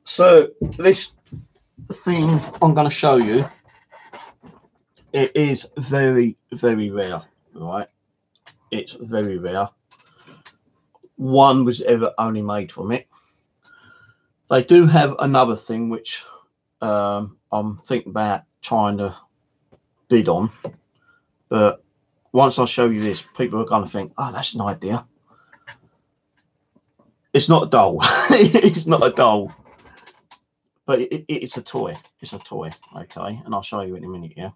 So this thing I'm going to show you, it is very, very rare, right? It's very rare. One was ever only made from it. They do have another thing which I'm thinking about trying to bid on, but once I show you this, people are going to think, oh, that's an idea. It's not a doll. It's not a doll. But it's a toy. It's a toy, okay? And I'll show you in a minute, yeah?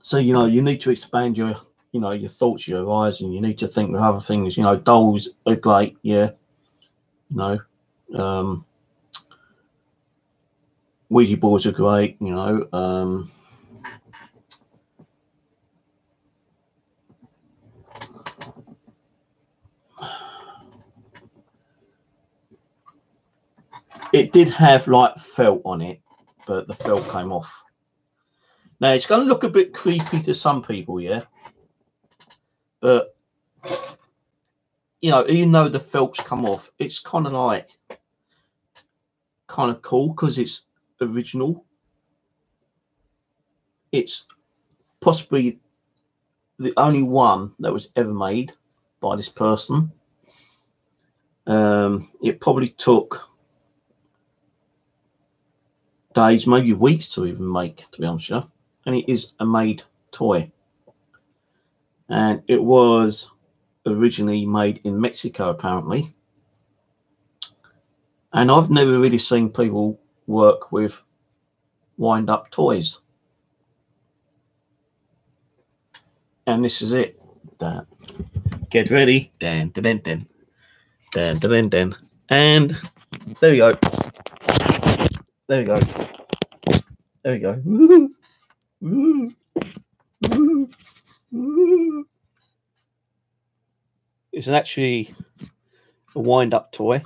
So, you know, you need to expand your, you know, your thoughts, your horizon. You need to think of other things. You know, dolls are great, yeah. You know, Ouija boards are great, you know. It did have like felt on it, but the felt came off. Now it's going to look a bit creepy to some people, yeah. But you know, even though the felt's come off, it's kind of like cool because it's original. It's possibly the only one that was ever made by this person. It probably took days, maybe weeks to even make, to be honest with you. And it is a made toy. And it was originally made in Mexico, apparently. And I've never really seen people work with wind-up toys. And this is it. Get ready. Dan, dan, dan, dan, dan, dan. And there we go. There we go. There we go. Woo, woo, woo, woo. It's actually a wind-up toy.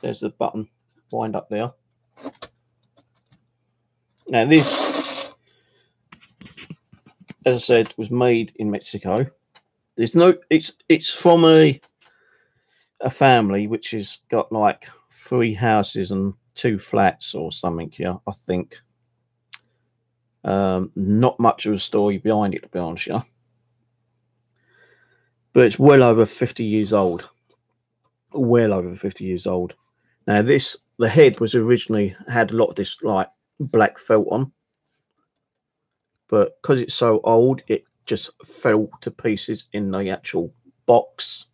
There's the button, wind up there. Now this, as I said, was made in Mexico. There's no, it's from a family which has got like 3 houses and 2 flats or something here, I think. Not much of a story behind it, to be honest, yeah. But it's well over 50 years old. Well over 50 years old. Now this, the head was originally had a lot of this like black felt on, but because it's so old, it just fell to pieces in the actual box.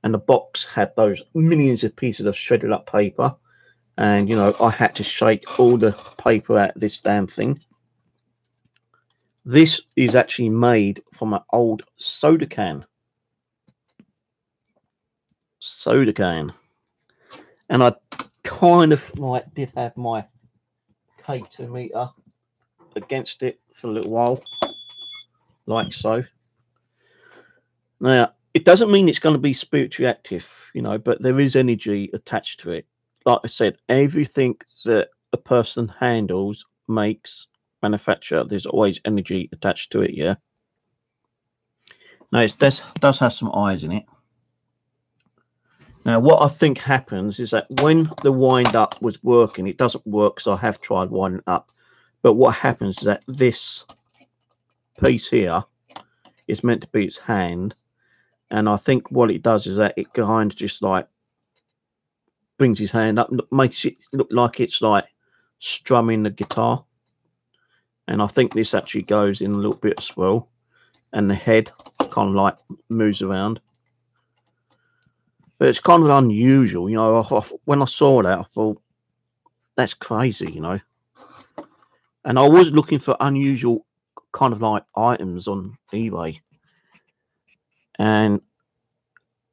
And the box had those millions of pieces of shredded up paper. And, you know, I had to shake all the paper out of this damn thing. This is actually made from an old soda can. Soda can. And I kind of like did have my K2 meter against it for a little while. Like so. Now, it doesn't mean it's going to be spiritually active, you know, but there is energy attached to it. Like I said, everything that a person handles, makes, manufacture, there's always energy attached to it, yeah. Now, it does have some eyes in it. Now, what I think happens is that when the wind up was working, it doesn't work, so I have tried winding up. But what happens is that this piece here is meant to be its hand. And I think what it does is that it kind of just like brings his hand up, makes it look like it's like strumming the guitar. And I think this actually goes in a little bit of swirl. And the head kind of like moves around. But it's kind of unusual, you know. When I saw that, I thought, that's crazy, you know. And I was looking for unusual kind of like items on eBay. And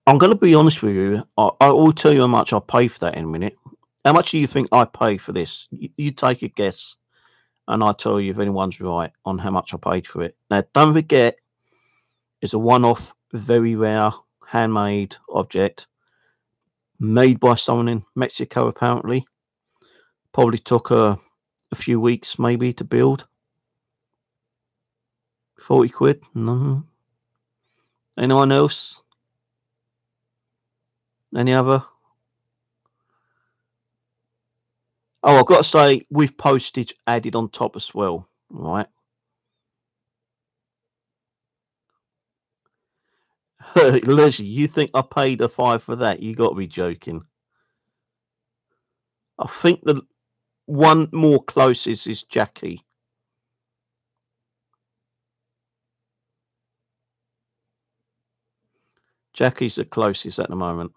I'm going to be honest with you. I will tell you how much I pay for that in a minute. How much do you think I pay for this? You take a guess, and I'll tell you if anyone's right on how much I paid for it. Now, don't forget, it's a one-off, very rare, handmade object made by someone in Mexico, apparently. Probably took a few weeks, maybe, to build. 40 quid? No. Anyone else? Any other? Oh, I've got to say, with postage added on top as well, right? Leslie, you think I paid a $5 for that? You got to be joking. I think the one more closest is Jackie. Jackie's the closest at the moment.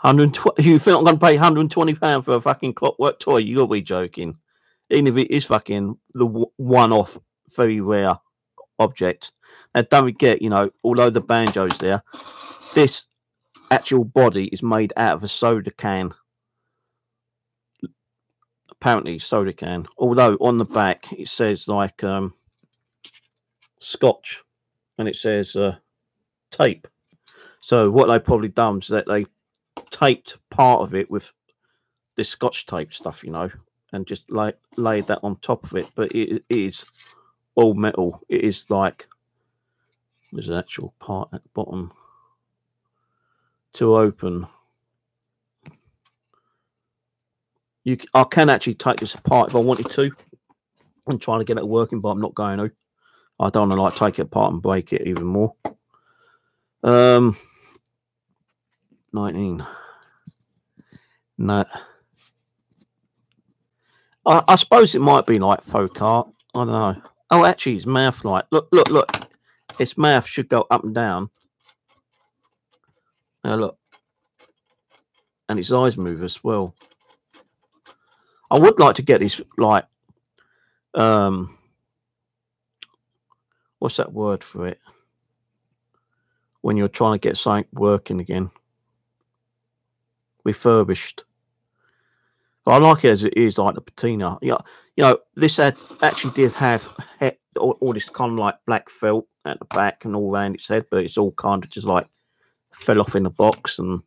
120. You think I'm going to pay £120 for a fucking clockwork toy? You got to be joking. Even if it is fucking the one-off, very rare object. Now, don't forget, you know, although the banjo's there, this actual body is made out of a soda can. Apparently, soda can. Although on the back it says like Scotch, and it says tape. So what they probably done is that they taped part of it with this Scotch tape stuff, you know, and just laid that on top of it. But it is all metal. It is like there's an actual part at the bottom to open. I can actually take this apart if I wanted to and try to get it working, but I'm not going to. I don't want to like take it apart and break it even more. 19. No. I suppose it might be like folk art. I don't know. Oh, actually, his mouth like look. Its mouth should go up and down. Now look, and its eyes move as well. I would like to get this like what's that word for it? When you're trying to get something working again, refurbished. But I like it as it is, like the patina. Yeah, you know, this actually did have all this kind of like black felt at the back and all around its head, but it's all kind of just like fell off in the box, and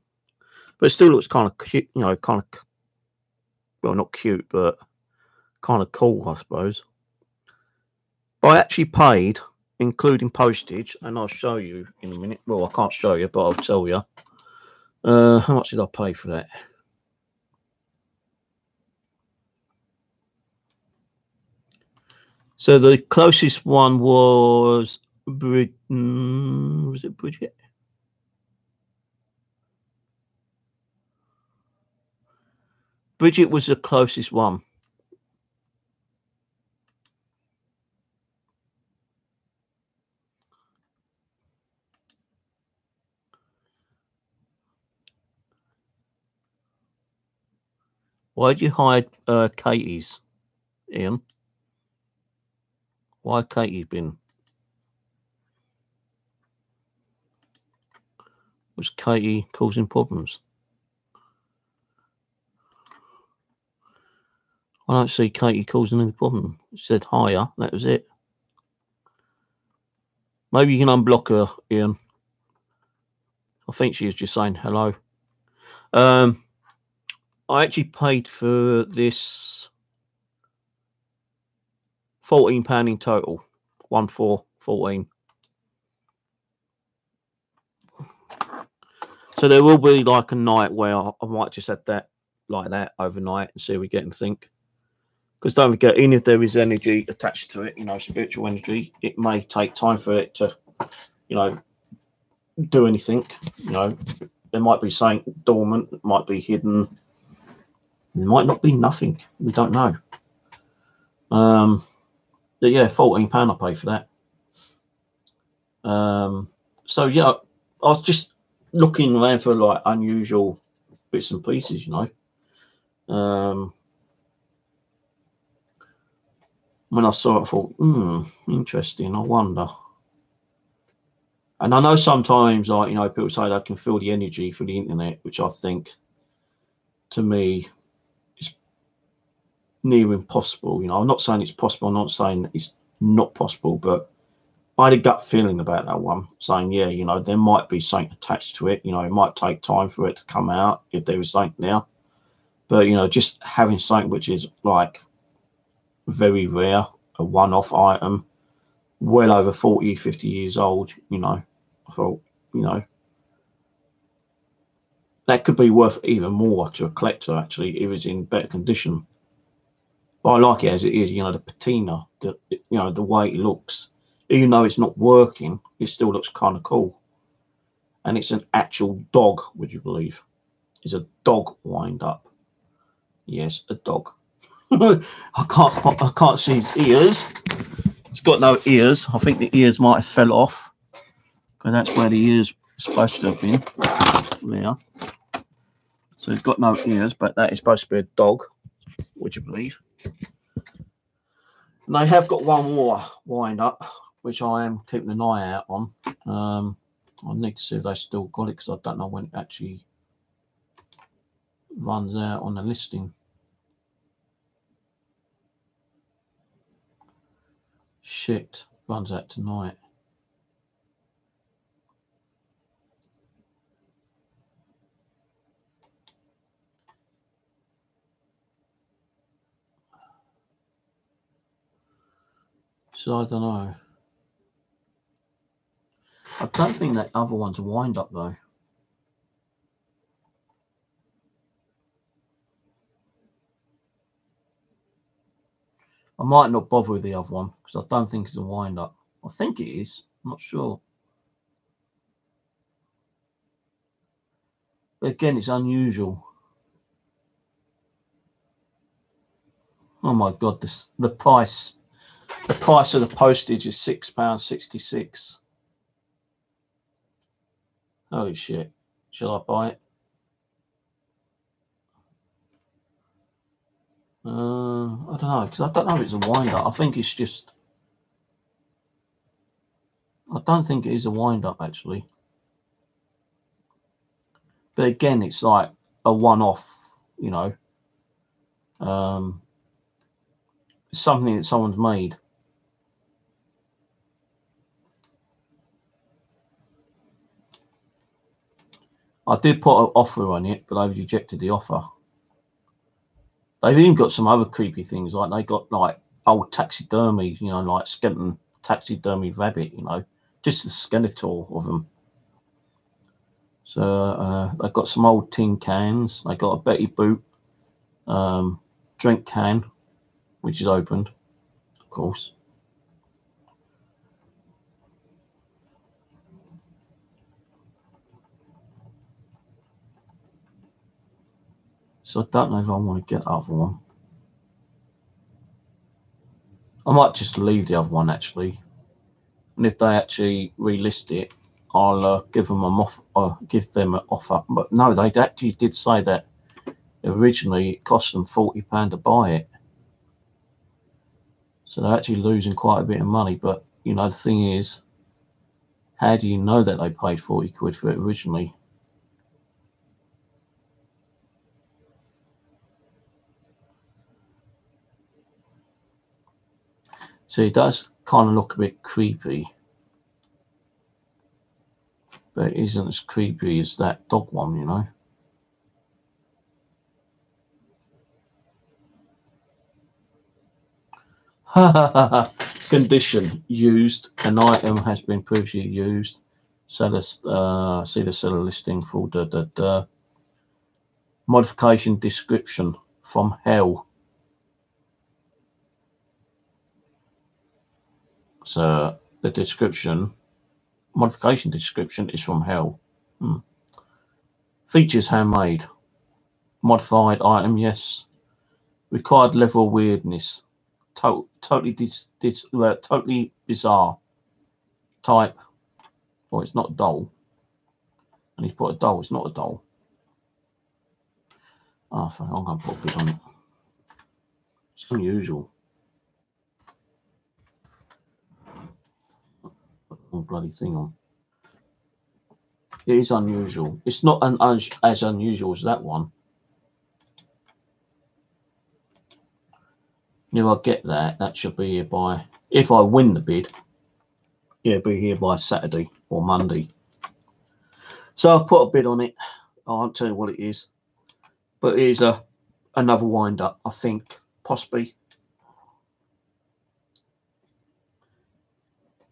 but it still looks kind of cute, you know, kind of, well, not cute, but kind of cool, I suppose. But I actually paid, including postage, and I'll show you in a minute. Well, I can't show you, but I'll tell you. How much did I pay for that? So the closest one was was it Bridget? Bridget was the closest one. Why'd you hide Katie's, Ian? Why Katie been? Was Katie causing problems? I don't see Katie causing any problem. It said higher, that was it. Maybe you can unblock her, Ian. I think she was just saying hello. I actually paid for this £14 in total. 14. So there will be like a night where I might just have that like that overnight and see if we get and think. Because don't forget, even if there is energy attached to it, you know, spiritual energy, it may take time for it to, you know, do anything. You know, there might be something dormant, it might be hidden. There might not be nothing. We don't know. But yeah, £14 I pay for that. So yeah, I was just looking around for like unusual bits and pieces, you know. When I saw it, I thought, interesting. I wonder. And I know sometimes, like, you know, people say they can feel the energy through the internet, which I think, to me, is near impossible. You know, I'm not saying it's possible. I'm not saying it's not possible, but I had a gut feeling about that one, saying, yeah, you know, there might be something attached to it. You know, it might take time for it to come out if there is something there. But, you know, just having something which is like very rare, a one-off item, well over 40, 50 years old, you know, I thought, you know, that could be worth even more to a collector, actually, if it's in better condition. But I like it as it is, you know, the patina, you know, the way it looks. Even though it's not working, it still looks kind of cool. And it's an actual dog, would you believe? It's a dog wind up. Yes, a dog. I can't see his ears. It's got no ears. I think the ears might have fell off, because that's where the ears are supposed to have been. There. So it's got no ears, but that is supposed to be a dog, would you believe? And they have got one more wind up, which I am keeping an eye out on. I need to see if they still got it, because I don't know when it actually runs out on the listing. Shit, runs out tonight. So I don't know. I don't think that other one's a wind up though. I might not bother with the other one because I don't think it's a wind up. I think it is. I'm not sure. But again, it's unusual. Oh my God! The price of the postage is £6.66. Holy shit! Shall I buy it? I don't know because I don't know if it's a wind up. I think it's just. I don't think it is a wind up actually. But again, it's like a one-off, you know. Something that someone's made. I did put an offer on it, but they rejected the offer. They've even got some other creepy things, like they got like old taxidermy, you know, like skeleton taxidermy rabbit, you know, just the skeletal of them. So they've got some old tin cans. They got a Betty Boot drink can, which is opened, of course. So I don't know if I want to get the other one. I might just leave the other one actually, and if they actually relist it, I'll give them an offer. But no, they actually did say that originally it cost them £40 to buy it, so they're actually losing quite a bit of money. But you know, the thing is, how do you know that they paid 40 quid for it originally? So it does kind of look a bit creepy, but it isn't as creepy as that dog one, you know. Condition: used. An item has been previously used. Seller, see the seller listing for modification description: from hell. So the description, modification description, is from hell. Features: handmade. Modified item, yes. Required level of weirdness: totally bizarre. Type: well, it's not a doll. And he's put a doll. It's not a doll. Oh, fuck, I'm going to put a bit on it. It's unusual. Put the whole bloody thing on. It is unusual. It's not as unusual as that one. If I get that, that should be here by, if I win the bid, it'll be here by Saturday or Monday. So I've put a bid on it. I won't tell you what it is, but it is another wind up, I think, possibly.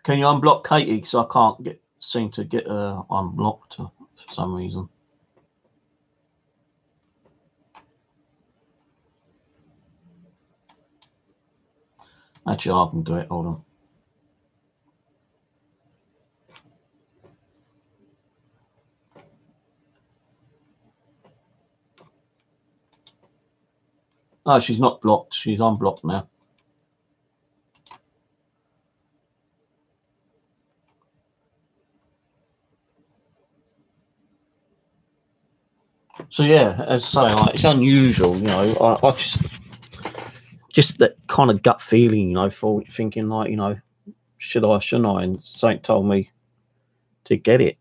Can you unblock Katie? Because I can't seem to get her unblocked for some reason. Actually, I can do it. Hold on. Oh, she's not blocked. She's unblocked now. So yeah, as I say, like, it's unusual, you know. I just that kind of gut feeling, you know, for thinking like, you know, should I, shouldn't I? And something told me to get it.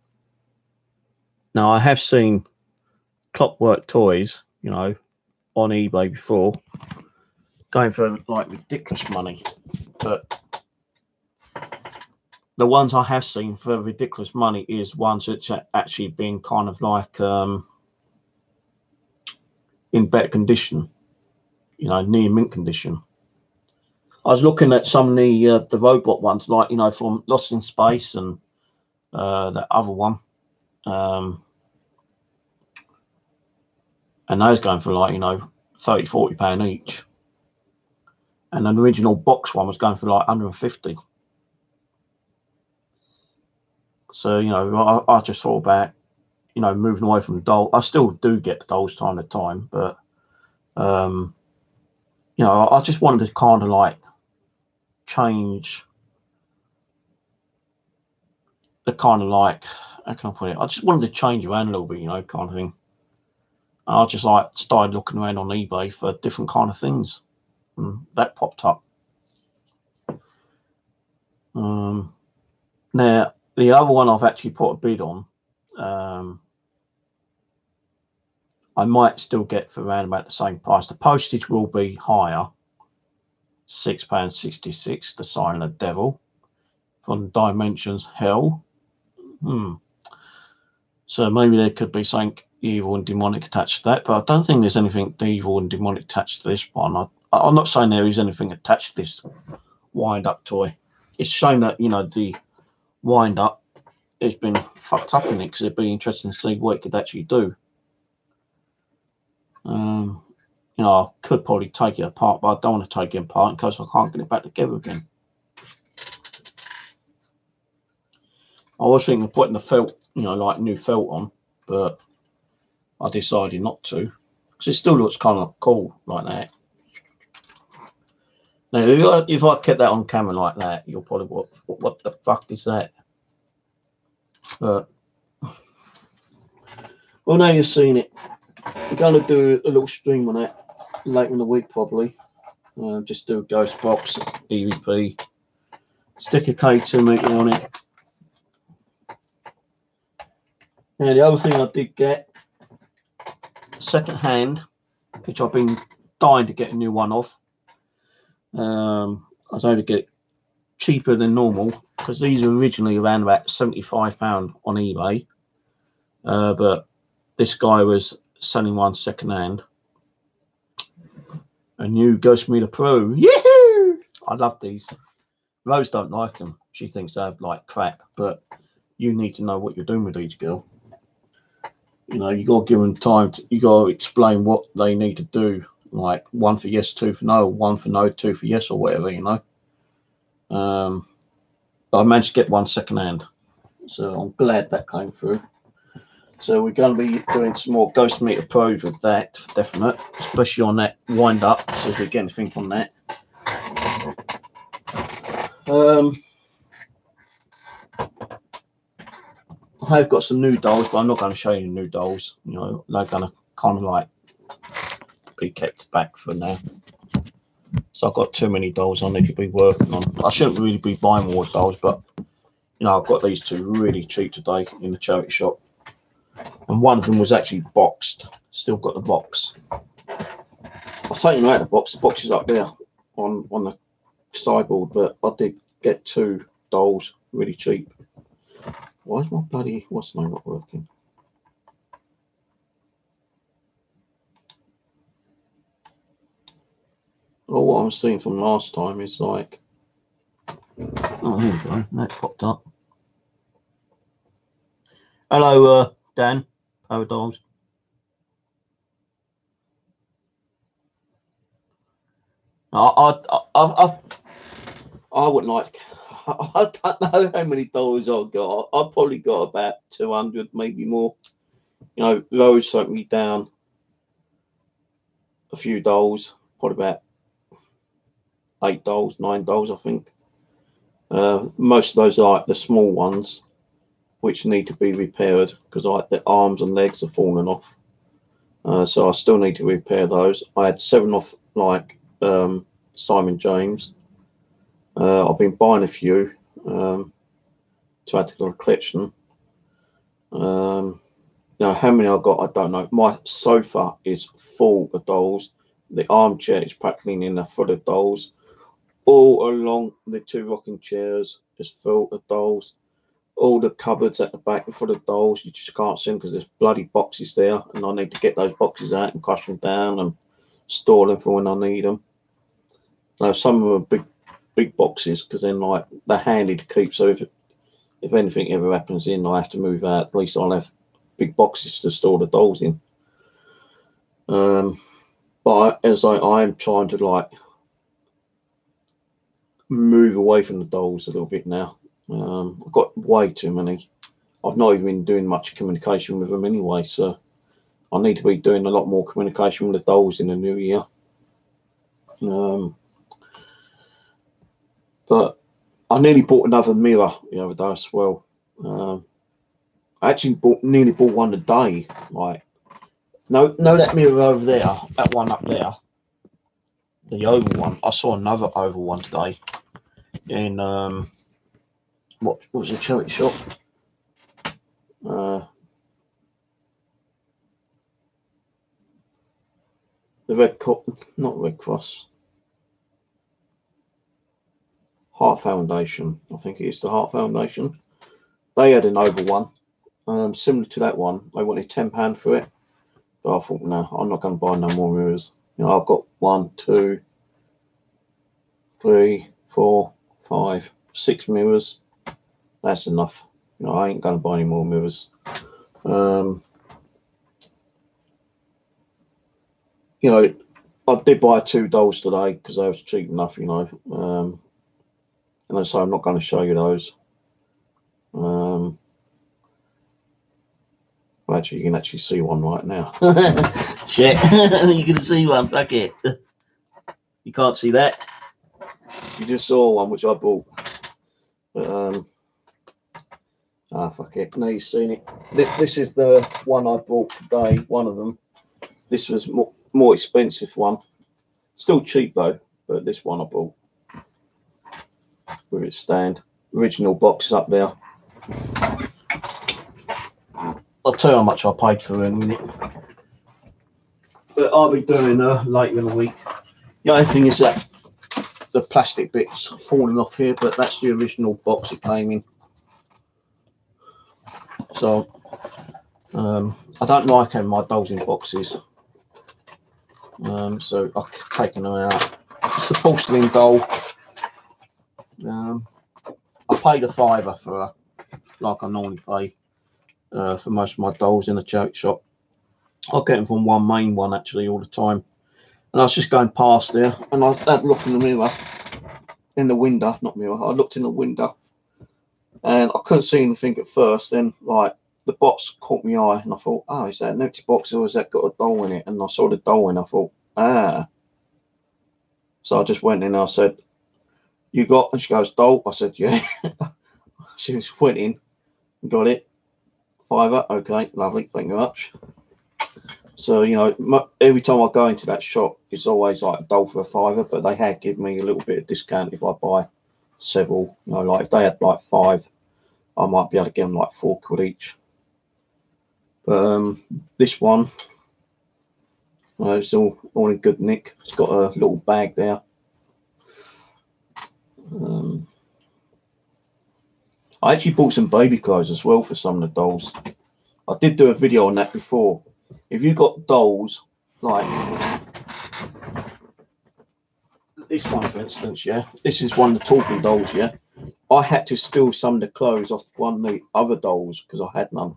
Now I have seen Clockwork Toys, you know, on eBay before, going for like ridiculous money, but the ones I have seen for ridiculous money is ones that's actually been kind of like in better condition, you know, near mint condition. I was looking at some of the robot ones, like, you know, from Lost in Space and that other one. And those going for like, you know, £30–40 each. And an original box one was going for like 150. So, you know, I just thought about, you know, moving away from the doll. I still do get the dolls time to time, but, you know, I just wanted to kind of like change the kind of like, how can I put it? I just wanted to change around a little bit, you know, kind of thing. And I just like started looking around on eBay for different kind of things. And that popped up. Now, the other one I've actually put a bid on, I might still get for around about the same price. The postage will be higher, £6.66, the Sign of the Devil from Dimensions Hell. So maybe there could be something evil and demonic attached to that, but I don't think there's anything evil and demonic attached to this one. I'm not saying there is anything attached to this wind-up toy. It's showing that, you know, the wind-up has been fucked up in it, because it'd be interesting to see what it could actually do. You know, I could probably take it apart, but I don't want to take it apart because I can't get it back together again. I was thinking of putting the felt, you know, like new felt on, but I decided not to, because it still looks kind of cool like that. Now, if I kept that on camera like that, you'll probably, what the fuck is that? But, well, now you've seen it. We're going to do a little stream on that later in the week, probably. Just do a ghost box, EVP, stick a K2 meter on it. Now, the other thing I did get, second hand, which I've been dying to get a new one off. I was able to get it cheaper than normal, because these are originally around about £75 on eBay. But this guy was selling one second hand. A new Ghost Meter Pro. Yahoo! I love these. Rose don't like them. She thinks they're like crap, but you need to know what you're doing with each girl. You know, you got to give them time. You got to explain what they need to do. Like 1 for yes, 2 for no, 1 for no, 2 for yes, or whatever, you know. But I managed to get one second hand, so I'm glad that came through. So we're going to be doing some more Ghost Meter Pros with that, for definite, especially on that wind up. See if we get anything on that. I have got some new dolls, but I'm not going to show you the new dolls. You know, they're going to kind of like be kept back for now. So I've got too many dolls I need to be working on. I shouldn't really be buying more dolls, but you know, I've got these two really cheap today in the charity shop. And one of them was actually boxed. Still got the box. I've taken them out of the box. The box is up there on the sideboard, but I did get 2 dolls really cheap. Why is my bloody, what's the name not working? Oh, what I was seeing from last time is like, oh, here we go. That popped up. Hello, Dan. Power Dolls. I wouldn't like. I don't know how many dolls I've got. I've probably got about 200, maybe more. You know, Rose sent me down a few dolls, probably about 8 dolls, 9 dolls, I think. Most of those are like the small ones, which need to be repaired because like the arms and legs are falling off. So I still need to repair those. I had 7 off like Simon James. I've been buying a few to add to the collection. Now, how many I've got, I don't know. My sofa is full of dolls. The armchair is practically in there full of dolls. All along the 2 rocking chairs is full of dolls. All the cupboards at the back are full of dolls. You just can't see them because there's bloody boxes there. And I need to get those boxes out and crush them down and store them for when I need them. Now, some of them are big big boxes, because then like they're handy to keep. So if anything ever happens in, I have to move out, at least I'll have big boxes to store the dolls in. But as I'm trying to like move away from the dolls a little bit now. I've got way too many. I've not even been doing much communication with them anyway, so I need to be doing a lot more communication with the dolls in the new year. But I nearly bought another mirror the other day as well. I actually nearly bought one today. Like, no, that mirror over there, that one up there, the oval one. I saw another oval one today in what was a charity shop? The not Red Cross, Heart Foundation. I think it is the Heart Foundation. They had an oval one, similar to that one. They wanted £10 for it, but I thought, no, I'm not going to buy no more mirrors. You know, I've got 1, 2, 3, 4, 5, 6 mirrors. That's enough. You know, I ain't going to buy any more mirrors. You know, I did buy 2 dolls today because they was cheap enough, you know. And so I'm not going to show you those. Well, actually, you can actually see one right now. Shit, you can see one. Fuck it. You can't see that. You just saw one which I bought. But fuck it. Now you've seen it. This is the one I bought today. One of them. This was more expensive one. Still cheap though. But this one I bought with its stand. Original box up there. I'll tell you how much I paid for it in a minute. But I'll be doing later in the week. The only thing is that the plastic bit's falling off here, but that's the original box it came in. So I don't like having my dolls in boxes. So I've taken them out. It's a porcelain doll. I paid a £5 for her, like I normally pay for most of my dolls in the charity shop. I get them from one main one actually all the time. And I was just going past there, and I had a look in the mirror, in the window, not mirror. I looked in the window, and I couldn't see anything at first. Then, like, the box caught my eye, and I thought, oh, is that an empty box, or has that got a doll in it? And I saw the doll, and I thought, ah. So I just went in, and I said, you got? And she goes, doll? I said, yeah. She just went in, got it. £5, okay, lovely, thank you very much. So, you know, every time I go into that shop, it's always like a doll for a £5, but they had given me a little bit of discount if I buy several. You know, like if they had like 5, I might be able to get them like £4 each. But this one, it's all in good nick. It's got a little bag there. I actually bought some baby clothes as well for some of the dolls. I did do a video on that before. If you got dolls like this one, for instance, yeah, this is one of the talking dolls, yeah. I had to steal some of the clothes off one of the other dolls because I had none.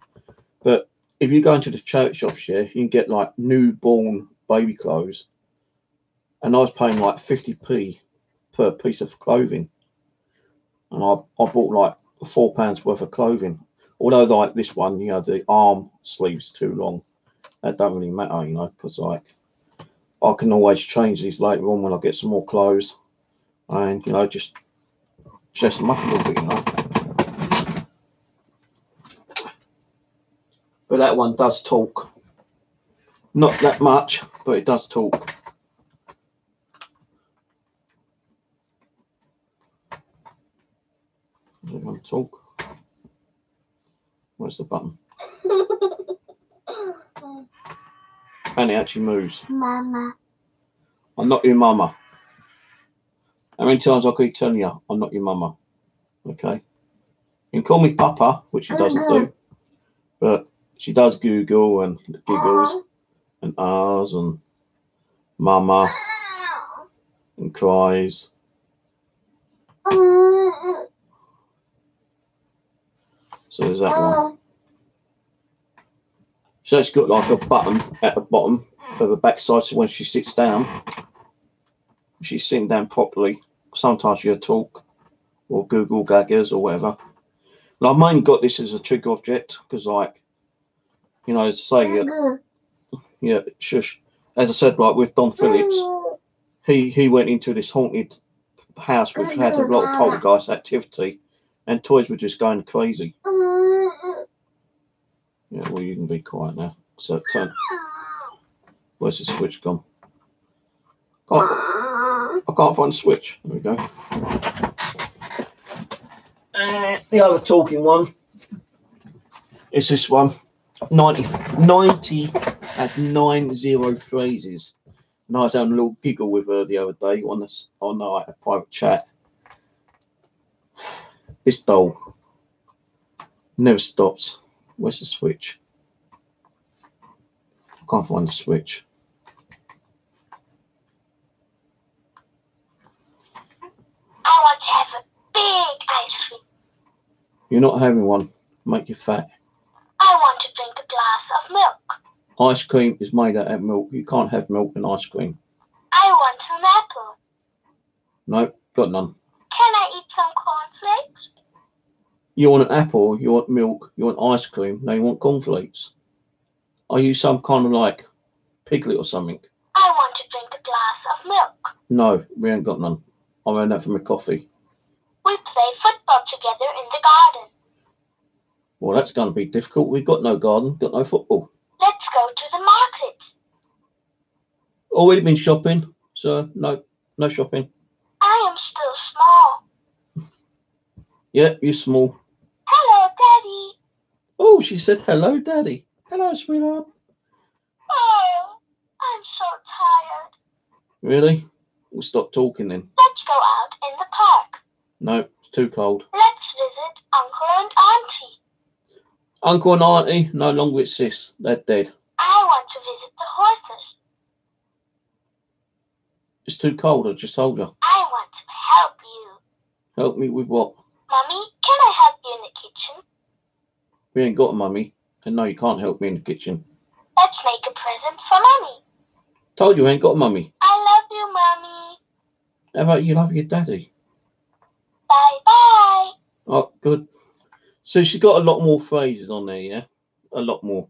But if you go into the charity shops, yeah, you can get like newborn baby clothes, and I was paying like 50p per piece of clothing, and I bought like £4 worth of clothing. Although like this one, you know, the arm sleeves too long. That don't really matter, you know, because like I can always change these later on when I get some more clothes, and you know, just dress them up a little bit, you know. But that one does talk, not that much, but it does talk. Does it want to talk? Where's the button? And it actually moves. Mama. I'm not your mama. How many times I keep telling you I'm not your mama? Okay. You can call me Papa, which she doesn't do, but she does Google and giggles and ahs and mama and cries. So there's that one. So it's got like a button at the bottom of the backside, so when she sits down, she's sitting down properly. Sometimes she'll talk or Google gaggers or whatever. And I've mainly got this as a trigger object because, like, you know, as I say, yeah, shush. As I said, like with Don Phillips, he went into this haunted house which had a lot of poltergeist activity, and toys were just going crazy. Yeah, well, you can be quiet now. So turn. Where's the switch gone? I can't find the switch. There we go. The other talking one is this one. 90 has 90 phrases. And I was having a little giggle with her the other day on a private chat. This doll never stops. Where's the switch? I can't find the switch. I want to have a big ice cream. You're not having one. Make you fat. I want to drink a glass of milk. Ice cream is made out of milk. You can't have milk and ice cream. I want an apple. No, got none. Can I eat some cornflakes? You want an apple, you want milk, you want ice cream, now you want cornflakes. Are you some kind of like piglet or something? I want to drink a glass of milk. No, we ain't got none. I ran that from a coffee. We play football together in the garden. Well, that's going to be difficult. We've got no garden, got no football. Let's go to the market. Already been shopping, so no shopping. I am still small. Yeah, you're small. Hello, Daddy. Oh, she said, hello, Daddy. Hello, sweetheart. Oh, I'm so tired. Really? We'll stop talking then. Let's go out in the park. No, it's too cold. Let's visit Uncle and Auntie. Uncle and Auntie no longer with sis. They're dead. I want to visit the horses. It's too cold, I just told you. I want to help you. Help me with what? Mummy, can I help you in the kitchen? We ain't got a mummy. And no, you can't help me in the kitchen. Let's make a present for Mummy. Told you I ain't got a mummy. I love you, Mummy. How about you love your daddy? Bye-bye. Oh, good. So she's got a lot more phrases on there, yeah? A lot more.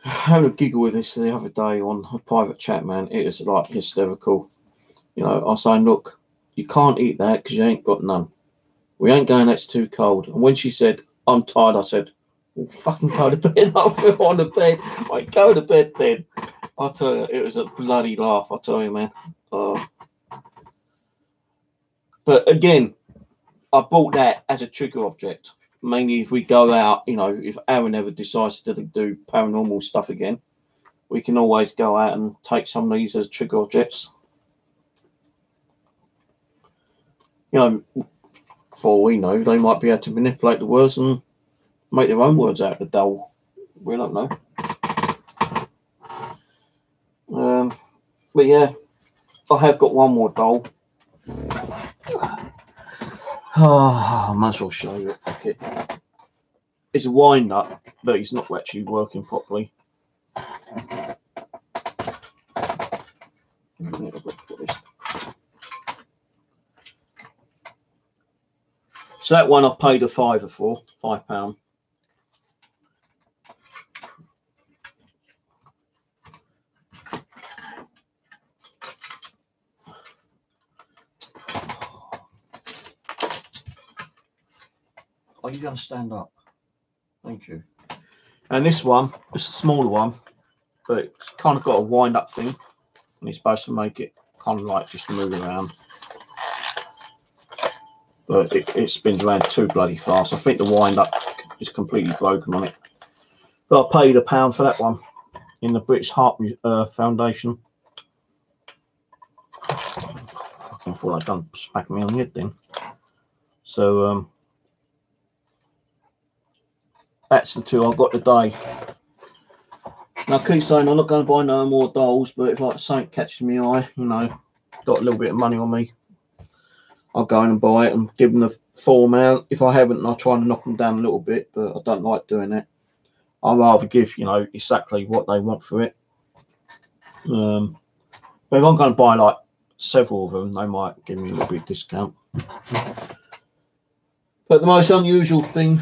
I had a giggle with this the other day on a private chat, man. It is like hysterical. You know, I was saying, look, you can't eat that because you ain't got none. We ain't going, that's too cold. And when she said, I'm tired, I said, well, fucking go to bed. I fell on the bed. Like, go to bed then. I tell you, it was a bloody laugh, I tell you, man. But again, I bought that as a trigger object. Mainly if we go out, you know, if Aaron ever decides to do paranormal stuff again, we can always go out and take some of these as trigger objects. You know, for all we know, they might be able to manipulate the words and make their own words out of the doll. We don't know. But yeah, I have got one more doll. Oh, I might as well show you it. Okay. It's a wind up, but it's not actually working properly. So that one I paid a £5 for, £5. Are you going to stand up? Thank you. And this one, it's a smaller one, but it's kind of got a wind up thing, and it's supposed to make it kind of like just move around. But it spins around too bloody fast. I think the wind up is completely broken on it. But I paid £1 for that one in the British Heart Foundation. I thought I'd done smack me on the head then. So that's the two I've got today. Now I keep saying I'm not going to buy no more dolls, but if like something catches my eye, you know, got a little bit of money on me, I'll go in and buy it and give them the full amount. If I haven't, I'll try and knock them down a little bit, but I don't like doing it. I'd rather give, you know, exactly what they want for it. But if I'm going to buy like several of them, they might give me a little bit discount. But the most unusual thing,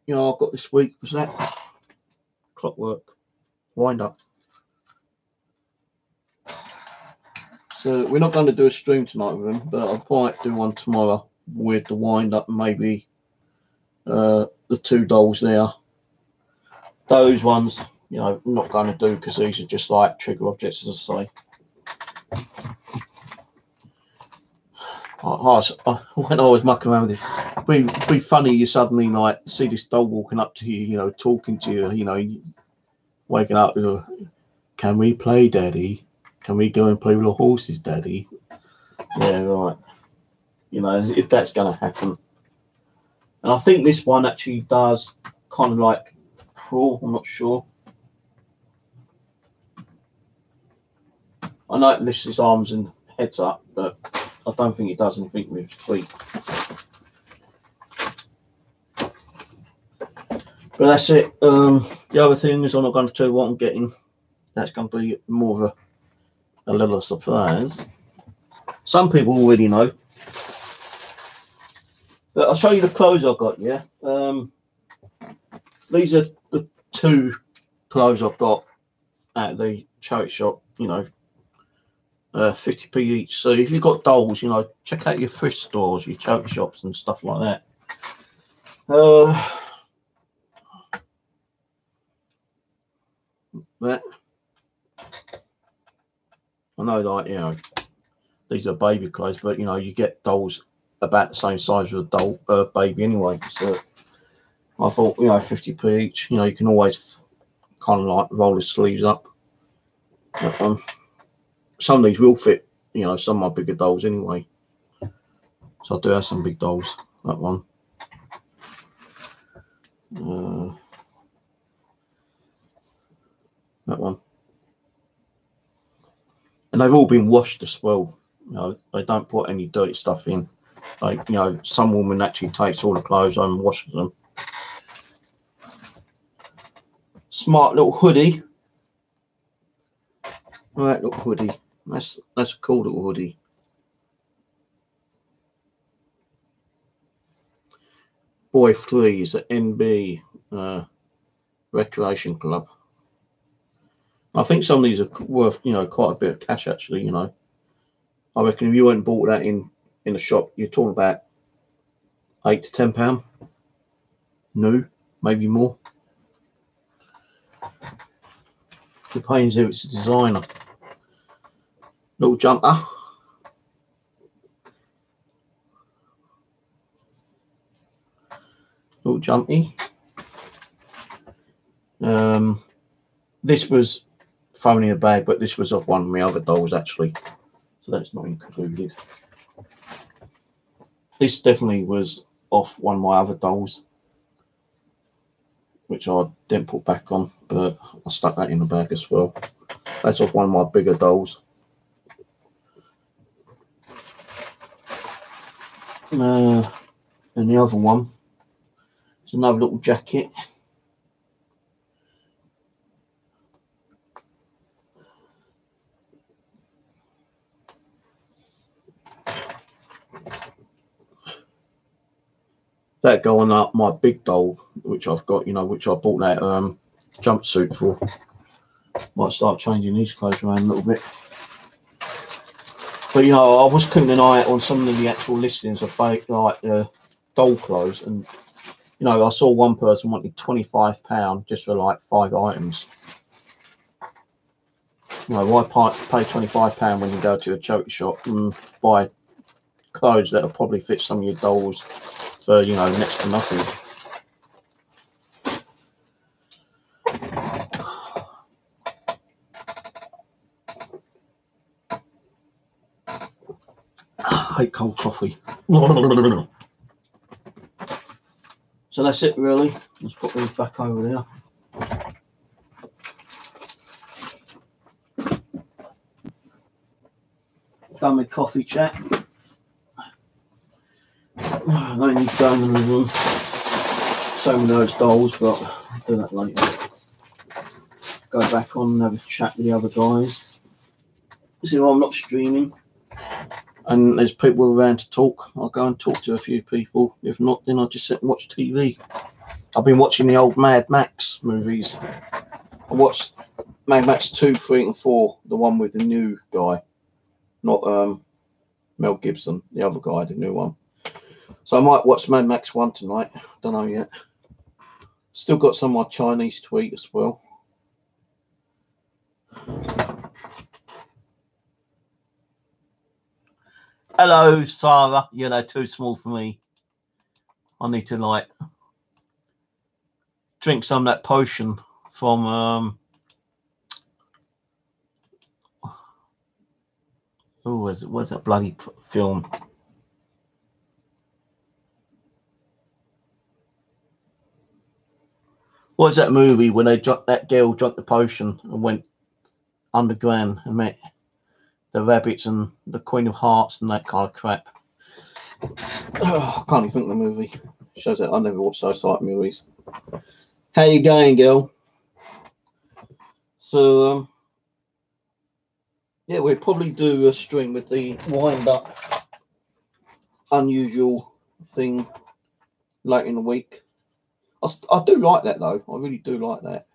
you know, I got this week was that clockwork wind up. So we're not going to do a stream tonight with them, but I might do one tomorrow with the wind up and maybe the two dolls there. Those ones, you know, I'm not going to do because these are just like trigger objects, as I say. When I was mucking around with it, it'd be funny. You suddenly like see this doll walking up to you, you know, talking to you, you know, waking up. Can we play, Daddy? Can we go and play with the horses, Daddy? Yeah, right. You know, if that's going to happen. And I think this one actually does kind of like crawl. I'm not sure. I know it lifts his arms and heads up, but I don't think it does anything with his feet. But that's it. The other thing is I'm not going to tell you what I'm getting. That's going to be more of a little surprise. Some people already know. But I'll show you the clothes I've got, yeah. These are the two clothes I've got at the charity shop, you know, 50p each. So if you've got dolls, you know, check out your thrift stores, your charity shops and stuff like that. That I know, like, you know, these are baby clothes, but you know, you get dolls about the same size as a doll baby anyway. So I thought, you know, 50p each. You know, you can always kind of like roll the sleeves up. But, some of these will fit, you know, some of my bigger dolls anyway. So I do have some big dolls. That one. That one. And they've all been washed as well. You know, they don't put any dirty stuff in. Like, you know, some woman actually takes all the clothes home and washes them. Smart little hoodie. Right, little hoodie. That's a cool little hoodie. Boy 3 is at NB Recreation Club. I think some of these are worth, you know, quite a bit of cash actually, you know. I reckon if you went and bought that in a shop, you're talking about £8 to £10. No, maybe more. Depends if it's a designer. Little jumper. Little jumpy. This was thrown in a bag, but this was off one of my other dolls actually, so that's not included. This definitely was off one of my other dolls, which I didn't put back on, but I stuck that in the bag as well. That's off one of my bigger dolls. And the other one is another little jacket. That going up my big doll, which I've got, you know, which I bought that jumpsuit for. Might start changing these clothes around a little bit. But, you know, I was keeping an eye out on some of the actual listings of like doll clothes, and you know, I saw one person wanted £25 just for like 5 items. You know, why pay £25 when you go to a charity shop and buy clothes that'll probably fit some of your dolls for, you know, next to nothing. I hate cold coffee. So that's it really. Let's put these back over there. Done with coffee chat. He's going in the room. So many those dolls, but I'll do that later. Go back on and have a chat with the other guys. See, I'm not streaming, and there's people around to talk. I'll go and talk to a few people. If not, then I'll just sit and watch TV. I've been watching the old Mad Max movies. I watched Mad Max 2, 3, and 4, the one with the new guy, not Mel Gibson, the other guy, the new one. So I might watch Mad Max 1 tonight. Don't know yet. Still got some of my Chinese to eat as well. Hello, Sarah. Yeah, they're too small for me. I need to like drink some of that potion from where's that bloody film? What was that movie when that girl drank the potion and went underground and met the rabbits and the Queen of Hearts and that kind of crap? Oh, I can't even think of the movie. Shows that I never watched those type of movies. How you going, girl? So yeah, we'll probably do a stream with the wind up unusual thing late in the week. I do like that though. I really do like that.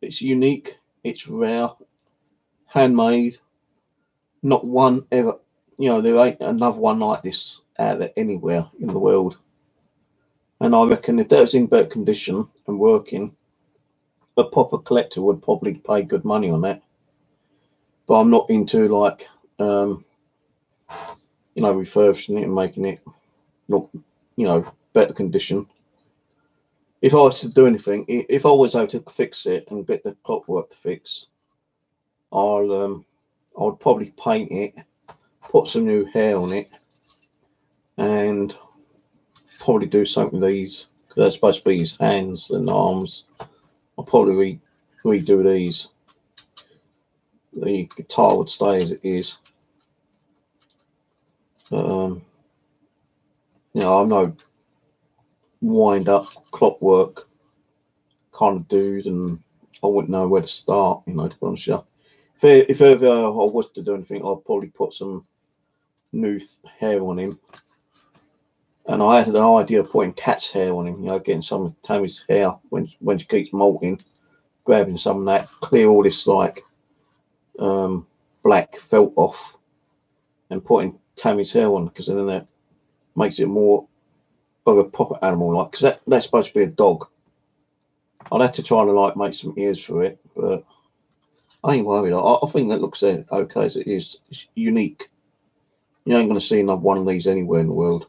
It's unique. It's rare. Handmade. Not one ever. You know, there ain't another one like this out there anywhere in the world. And I reckon if that was in better condition and working, a proper collector would probably pay good money on that. But I'm not into like, you know, refurbishing it and making it look, you know, better condition. If I was to do anything, if I was able to fix it and get the clockwork to fix, I'd probably paint it, put some new hair on it, and probably do something with these, because they're supposed to be his hands and arms. I'll probably redo these. The guitar would stay as it is. You know, I'm no wind up clockwork kind of dude, and I wouldn't know where to start, you know, to be honest with you. If ever I was to do anything, I'd probably put some new hair on him. And I had the idea of putting cat's hair on him, you know, getting some of Tammy's hair when she keeps molting, grabbing some of that, clear all this like black felt off, and putting Tammy's hair on, because then that makes it more of a proper animal, like, because that's supposed to be a dog. I'd have to try to like make some ears for it, but I ain't worried. I think that looks okay as it is. It's unique. You ain't going to see another one of these anywhere in the world.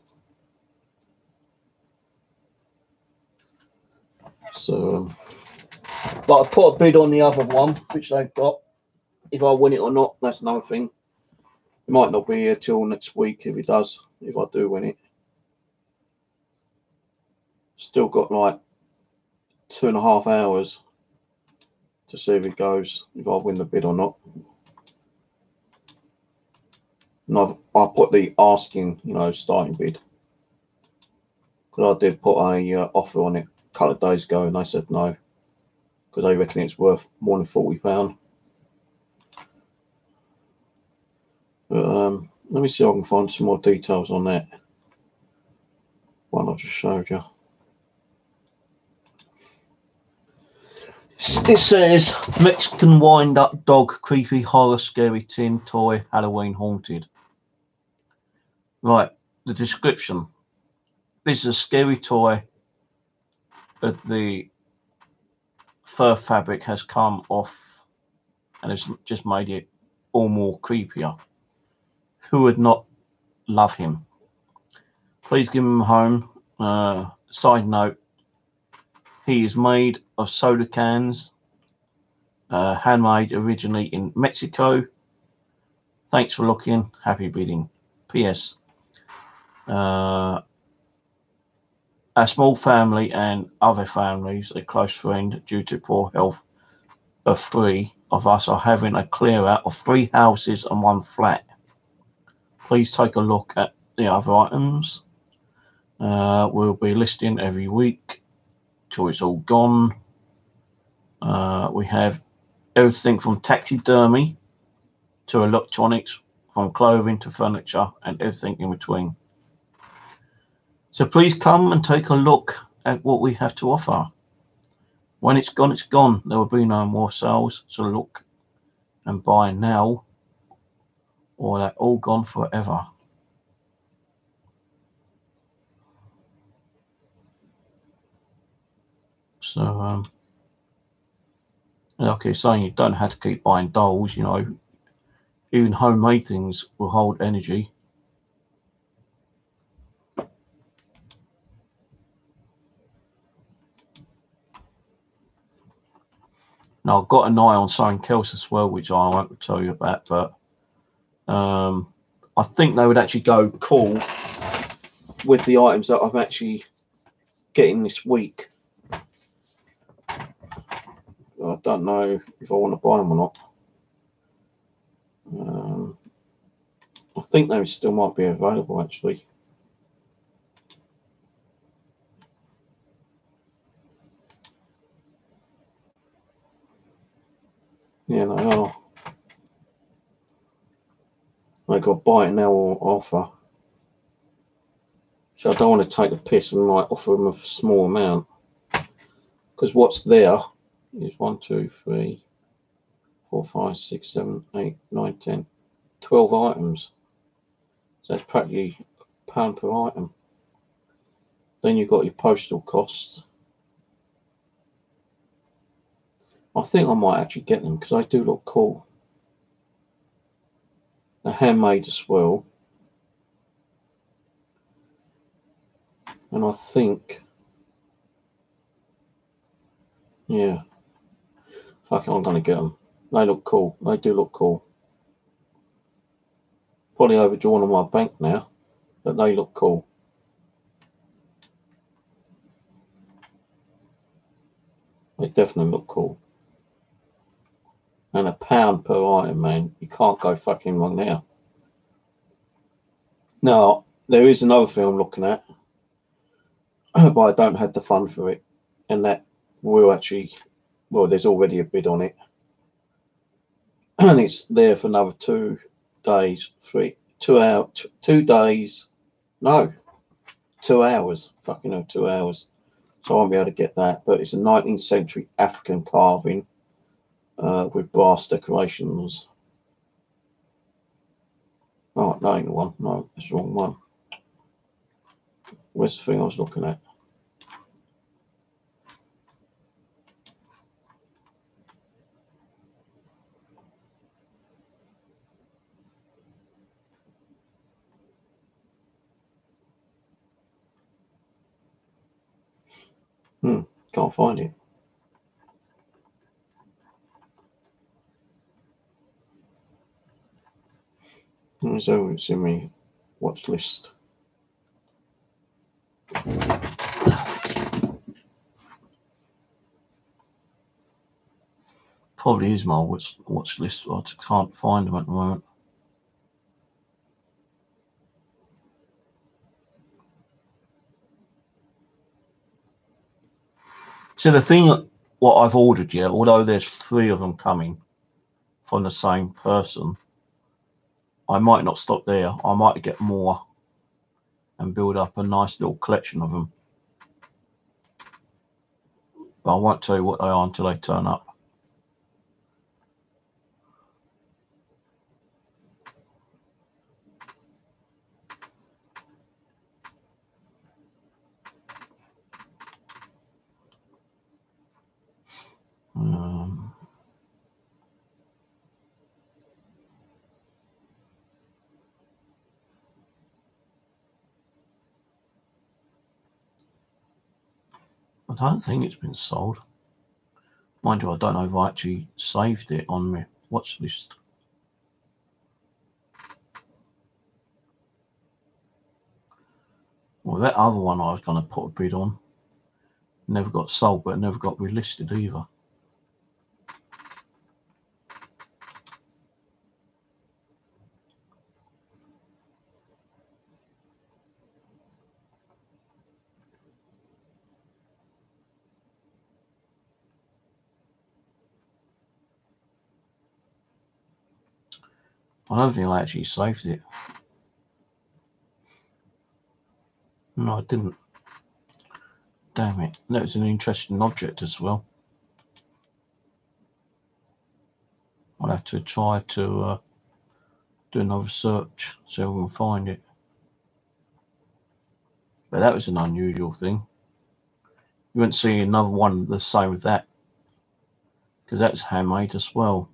So, but I put a bid on the other one, which they've got. If I win it or not, that's another thing. It might not be here till next week if it does, if I do win it. Still got like 2.5 hours to see if it goes, if I win the bid or not. And I put the asking, you know, starting bid, because I did put a offer on it a couple of days ago, and they said no, because they reckon it's worth more than £40. But let me see if I can find some more details on that one I just showed you. It says Mexican wind-up dog, creepy, horror, scary tin toy, Halloween haunted. Right, the description. This is a scary toy that the fur fabric has come off and it's just made it all more creepier. Who would not love him? Please give him a home. Side note, he is made of soda cans, handmade originally in Mexico. Thanks for looking. Happy bidding. P.S. A small family and other families, a close friend, due to poor health of 3 of us, are having a clear out of 3 houses and 1 flat. Please take a look at the other items. We'll be listing every week till it's all gone. We have everything from taxidermy to electronics, from clothing to furniture, and everything in between. So please come and take a look at what we have to offer. When it's gone, it's gone. There will be no more sales, so look and buy now, or they're all gone forever. So, like I was saying, you don't have to keep buying dolls, you know. Even homemade things will hold energy. Now, I've got an eye on something else as well, which I won't tell you about, but I think they would actually go cool with the items that I'm actually getting this week. I don't know if I want to buy them or not. I think they still might be available, actually. Yeah, they are. I got buy it now or offer. So I don't want to take the piss and like offer them a small amount, because what's there is 1, 2, 3, 4, 5, 6, 7, 8, 9, 10, 12 items. So that's practically £1 per item. Then you've got your postal costs. I think I might actually get them because they do look cool. They're handmade as well. And I think, yeah, fuck it, I'm going to get them. They look cool. They do look cool. Probably overdrawn on my bank now, but they look cool. They definitely look cool. And £1 per item, man. You can't go fucking wrong now. Now, there is another thing I'm looking at, but I don't have the fund for it. And that will actually, well, there's already a bid on it. And it's there for another 2 days, 2 hours, 2 days. No, 2 hours. Fucking hell, 2 hours. So I won't be able to get that. But it's a 19th century African carving with brass decorations. Oh, that ain't the one. No, that's the wrong one. Where's the thing I was looking at? Can't find it. So it's in my watch list. Probably is my watch list. I just can't find them at the moment. So the thing, what I've ordered, yeah, although there's 3 of them coming from the same person, I might not stop there. I might get more and build up a nice little collection of them. But I won't tell you what they are until they turn up. I don't think it's been sold. Mind you, I don't know if I actually saved it on my watch list. Well, that other one I was going to put a bid on never got sold, but it never got relisted either. I don't think I actually saved it. No, I didn't. Damn it. That was an interesting object as well. I'll have to try to do another search so we can find it. But that was an unusual thing. You won't see another one the same with that, because that's handmade as well.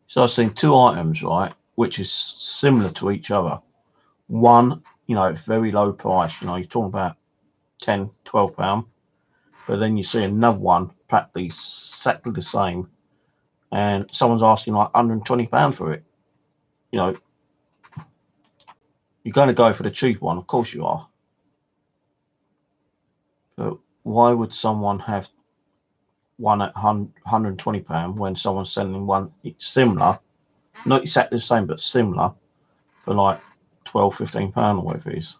So I've seen two items, right, which is similar to each other. One, you know, very low price, you know, you're talking about £10, £12. But then you see another one, practically exactly the same, and someone's asking like £120 for it. You know, you're going to go for the cheap one, of course you are. But why would someone have one at £120 when someone's selling one it's similar, not exactly the same, but similar, for like £12, £15 or whatever it is?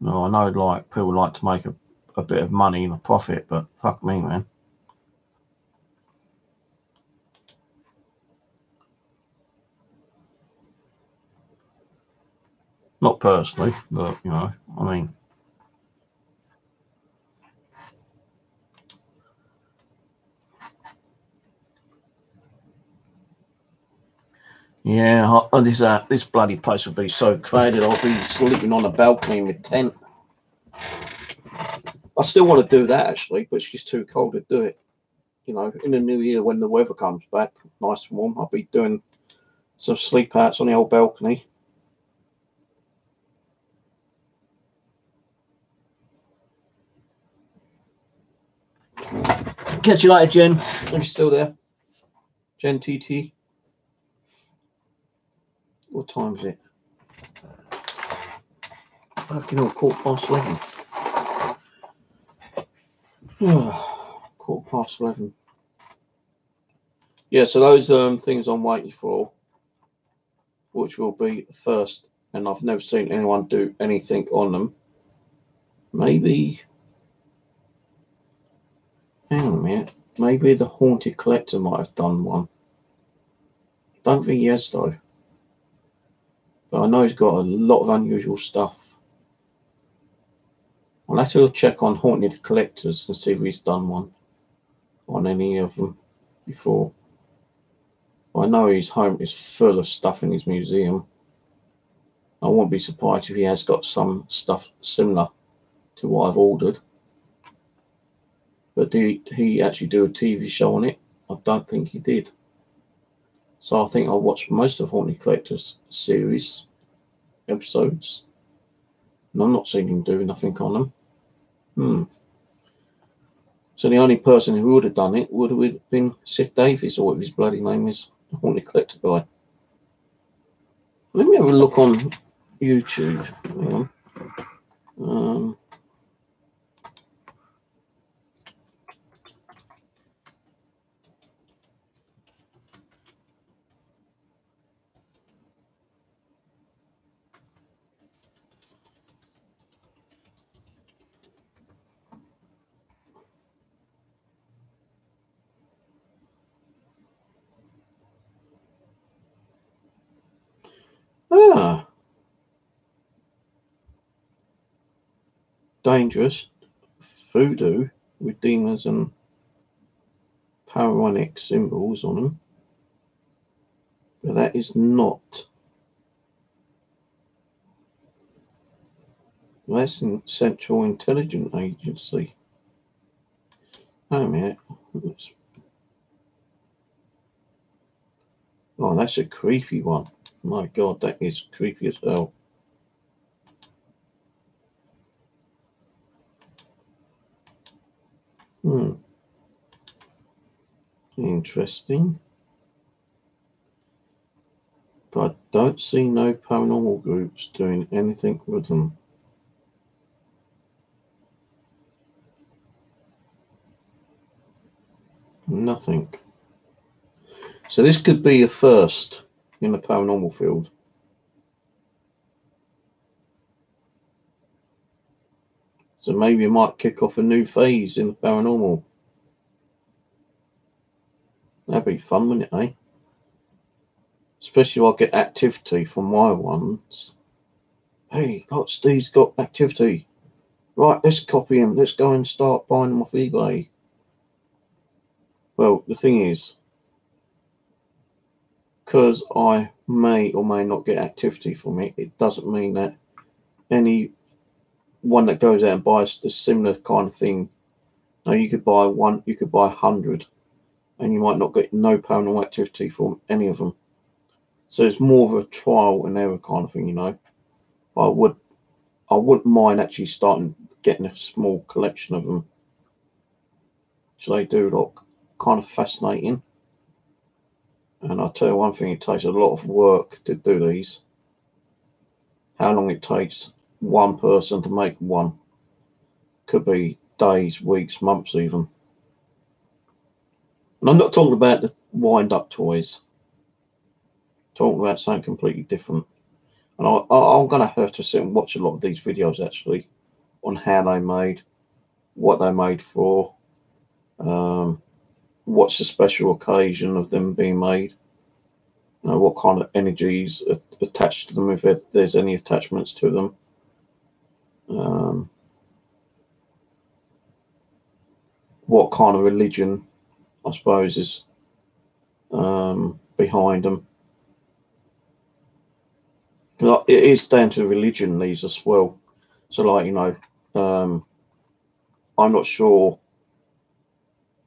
No, I know like people like to make a bit of money and a profit, but fuck me, man. Not personally, but you know, I mean. Yeah, this bloody place would be so crowded. I'll be sleeping on a balcony in my tent. I still want to do that actually, but it's just too cold to do it. You know, in the new year when the weather comes back, nice and warm, I'll be doing some sleep outs on the old balcony. Catch you later, Jen. Are you still there? Jen TT. What time is it? Fucking hell, 11:15. 11:15. Yeah, so those things I'm waiting for, which will be first, and I've never seen anyone do anything on them. Maybe, hang on a minute, maybe the Haunted Collector might have done one. Don't think he has though. But I know he's got a lot of unusual stuff. I'll have to check on Haunted Collectors and see if he's done one on any of them before. I know his home is full of stuff in his museum. I won't be surprised if he has got some stuff similar to what I've ordered. But did he actually do a TV show on it? I don't think he did. So I think I'll watch most of Haunted Collectors series episodes. And I'm not seeing him do nothing on them. So the only person who would have done it would have been Seth Davies, or whatever his bloody name is, the Haunted Collector guy. Let me have a look on YouTube. Hang on. Dangerous voodoo with demons and pharaonic symbols on them. But that is not. That's in Central Intelligence Agency. Wait a minute. Oh, that's a creepy one. My God, that is creepy as hell. Interesting. But I don't see no paranormal groups doing anything with them. Nothing. So this could be a first in the paranormal field. So maybe it might kick off a new phase in the paranormal. That'd be fun, wouldn't it, eh? Especially if I get activity from my ones. Hey, look, Steve's got activity. Right, let's copy him. Let's go and start buying them off eBay. Well, the thing is, because I may or may not get activity from it, it doesn't mean that any one that goes out and buys the similar kind of thing. Now, you could buy one, you could buy 100, and you might not get no paranormal activity from any of them. So it's more of a trial and error kind of thing, you know. I wouldn't mind actually getting a small collection of them. So they do look kind of fascinating. And I'll tell you one thing, it takes a lot of work to do these. How long it takes one person to make one could be days, weeks, months even. And I'm not talking about the wind-up toys. I'm talking about something completely different. And I'm going to have to sit and watch a lot of these videos actually on how they made, what they made for, what's the special occasion of them being made, you know, what kind of energies are attached to them, if there's any attachments to them. What kind of religion, I suppose, is behind them. It is down to religion, these as well. So, like, you know, I'm not sure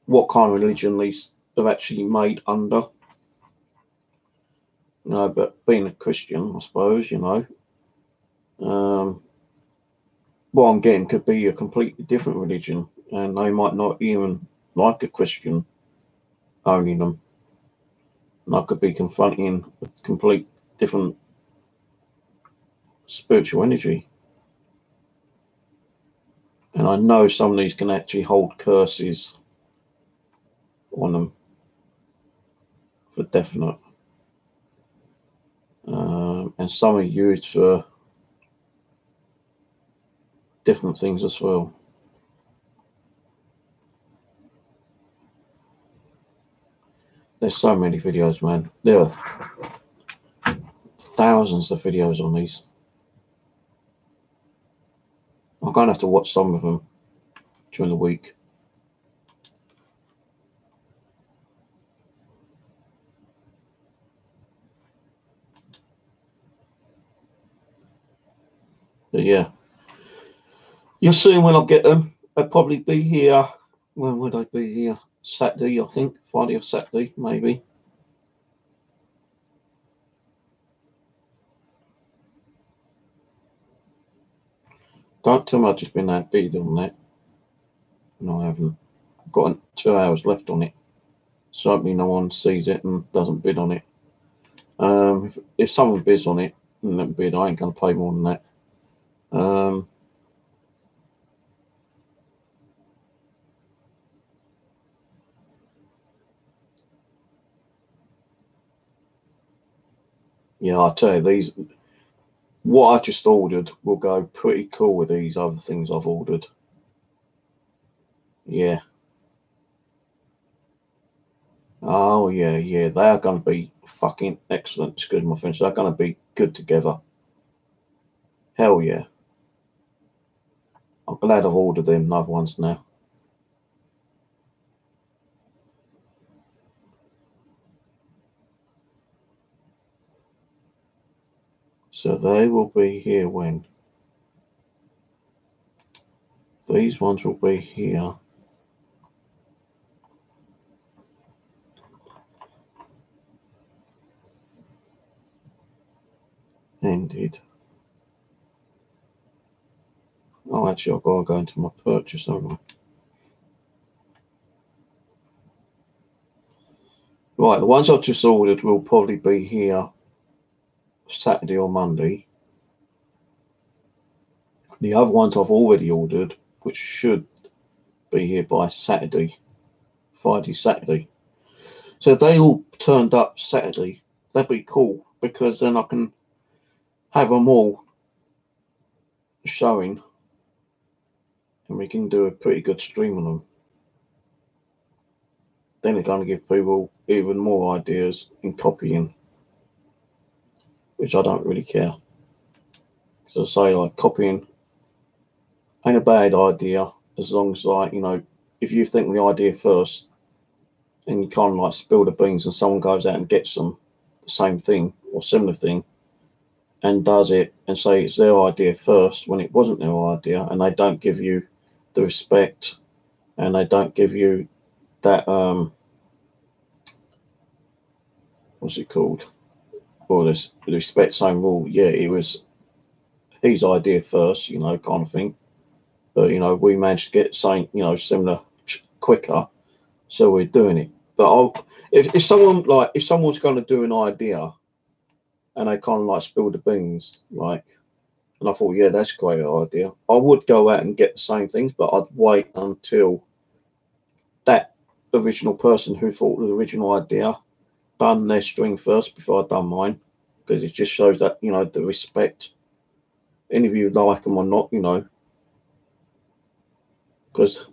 what kind of religion these are actually made under. You know, but being a Christian, I suppose, you know, what I'm getting could be a completely different religion, and they might not even like a Christian owning them. And I could be confronting a complete different spiritual energy. And I know some of these can actually hold curses on them for definite. And some are used for different things as well. There's so many videos, man. There are thousands of videos on these. I'm going to have to watch some of them during the week. But yeah, you'll see when I get them. They'll probably be here. When would I be here? Saturday, I think. Friday or Saturday, maybe. Don't tell me I've just been outbid on that. No, I haven't. I've got 2 hours left on it. So hopefully no one sees it and doesn't bid on it. If someone bids on it and then bid, I ain't going to pay more than that. Yeah, I'll tell you, these, what I just ordered will go pretty cool with these other things I've ordered. Yeah. Oh, yeah, yeah. They are going to be fucking excellent. Excuse my French. They're going to be good together. Hell yeah. I'm glad I've ordered them other ones now. So they will be here when? These ones will be here. Ended. Oh, actually, I've got to go into my purchase, haven't I? Right, the ones I've just ordered will probably be here Saturday or Monday. The other ones I've already ordered, which should be here by Saturday, Friday, Saturday. So if they all turned up Saturday, that'd be cool, because then I can have them all showing and we can do a pretty good stream on them. Then it's going to give people even more ideas in copying, which I don't really care. So I say, like, copying ain't a bad idea, as long as, like, you know, if you think the idea first and you kind of like spill the beans and someone goes out and gets them the same thing or similar thing and does it and say it's their idea first when it wasn't their idea, and they don't give you the respect and they don't give you that what's it called, or this respect, same rule, yeah, it was his idea first, you know, kind of thing, but you know, we managed to get same, you know, similar quicker, so we're doing it. But if someone's going to do an idea and they kind of like spill the beans, like, and I thought, yeah, that's a great idea, I would go out and get the same things, but I'd wait until that original person who thought of the original idea done their string first before I done mine, because it just shows that, you know, the respect, any of you like them or not, you know, because,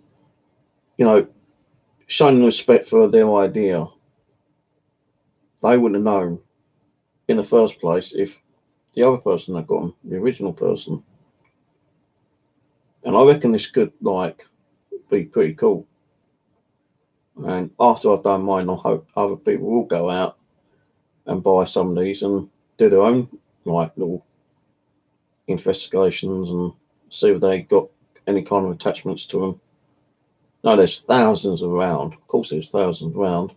you know, showing respect for their idea, they wouldn't have known in the first place if the other person had got them, the original person. And I reckon this could, like, be pretty cool. And after I've done mine, I hope other people will go out and buy some of these and do their own, like, little investigations and see if they got any kind of attachments to them. No, there's thousands around. Of course, there's thousands around,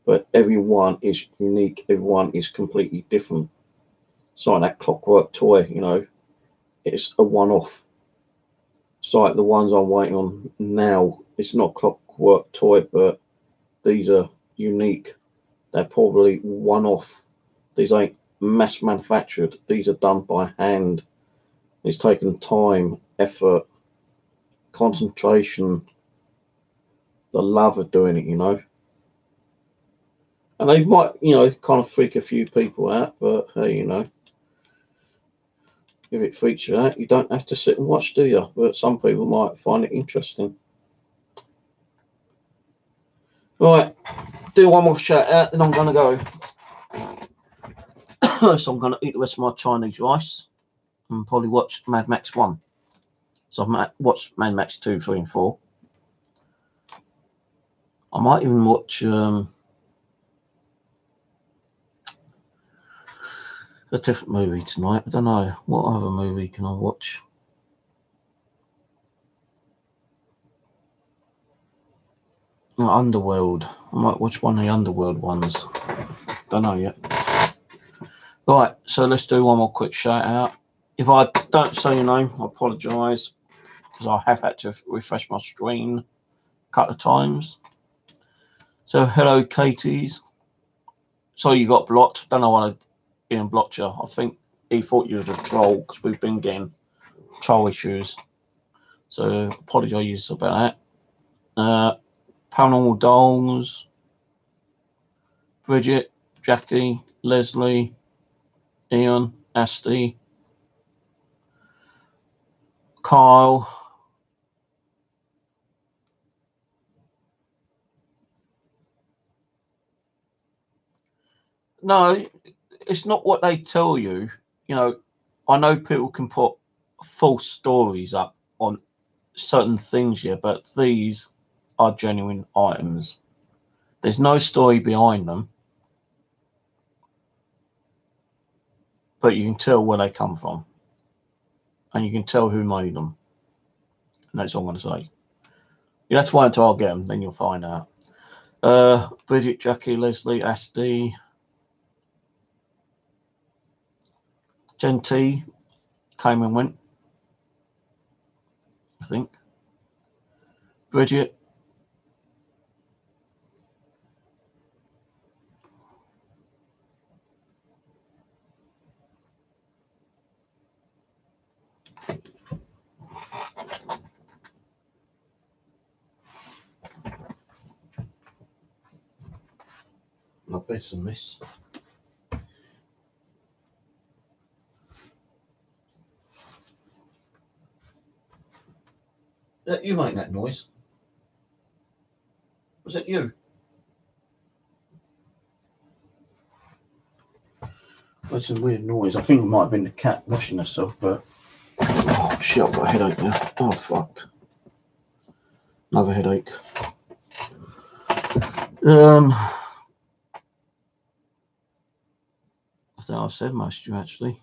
but everyone is unique. Everyone is completely different. It's like that clockwork toy, you know, it's a one-off. It's like the ones I'm waiting on now. It's not clockwork toy, but these are unique. They're probably one-off. These ain't mass manufactured. These are done by hand. It's taken time, effort, concentration, the love of doing it, you know. And they might, you know, kind of freak a few people out, but hey, you know, if it freaks you out, you don't have to sit and watch, do you? But some people might find it interesting. Right, do one more shout out, then I'm going to go. So I'm going to eat the rest of my Chinese rice and probably watch Mad Max 1. So I've watched Mad Max 2, 3 and 4. I might even watch a different movie tonight. I don't know. What other movie can I watch? Underworld. I might watch one of the Underworld ones. Don't know yet. Right, so let's do one more quick shout out. If I don't say your name, I apologise, because I have had to refresh my screen a couple of times. So hello, Katie's. So you got blocked. Don't know why Ian blocked you. I think he thought you was a troll, because we've been getting troll issues. So apologise about that. Paranormal Dolls, Bridget, Jackie, Leslie, Ian, Asti, Kyle, no, it's not what they tell you. You know, I know people can put false stories up on certain things here, but these are genuine items. There's no story behind them, but you can tell where they come from, and you can tell who made them. And that's all I'm going to say. You have to wait until I get them, then you'll find out. Bridget, Jackie, Leslie, Asti, Jen T came and went, I think. Bridget, There's some mess. You make that noise. Was it you? That's some weird noise. I think it might have been the cat washing herself, but oh shit, I've got a headache now. Oh fuck. Another headache. I think I've said most to you actually.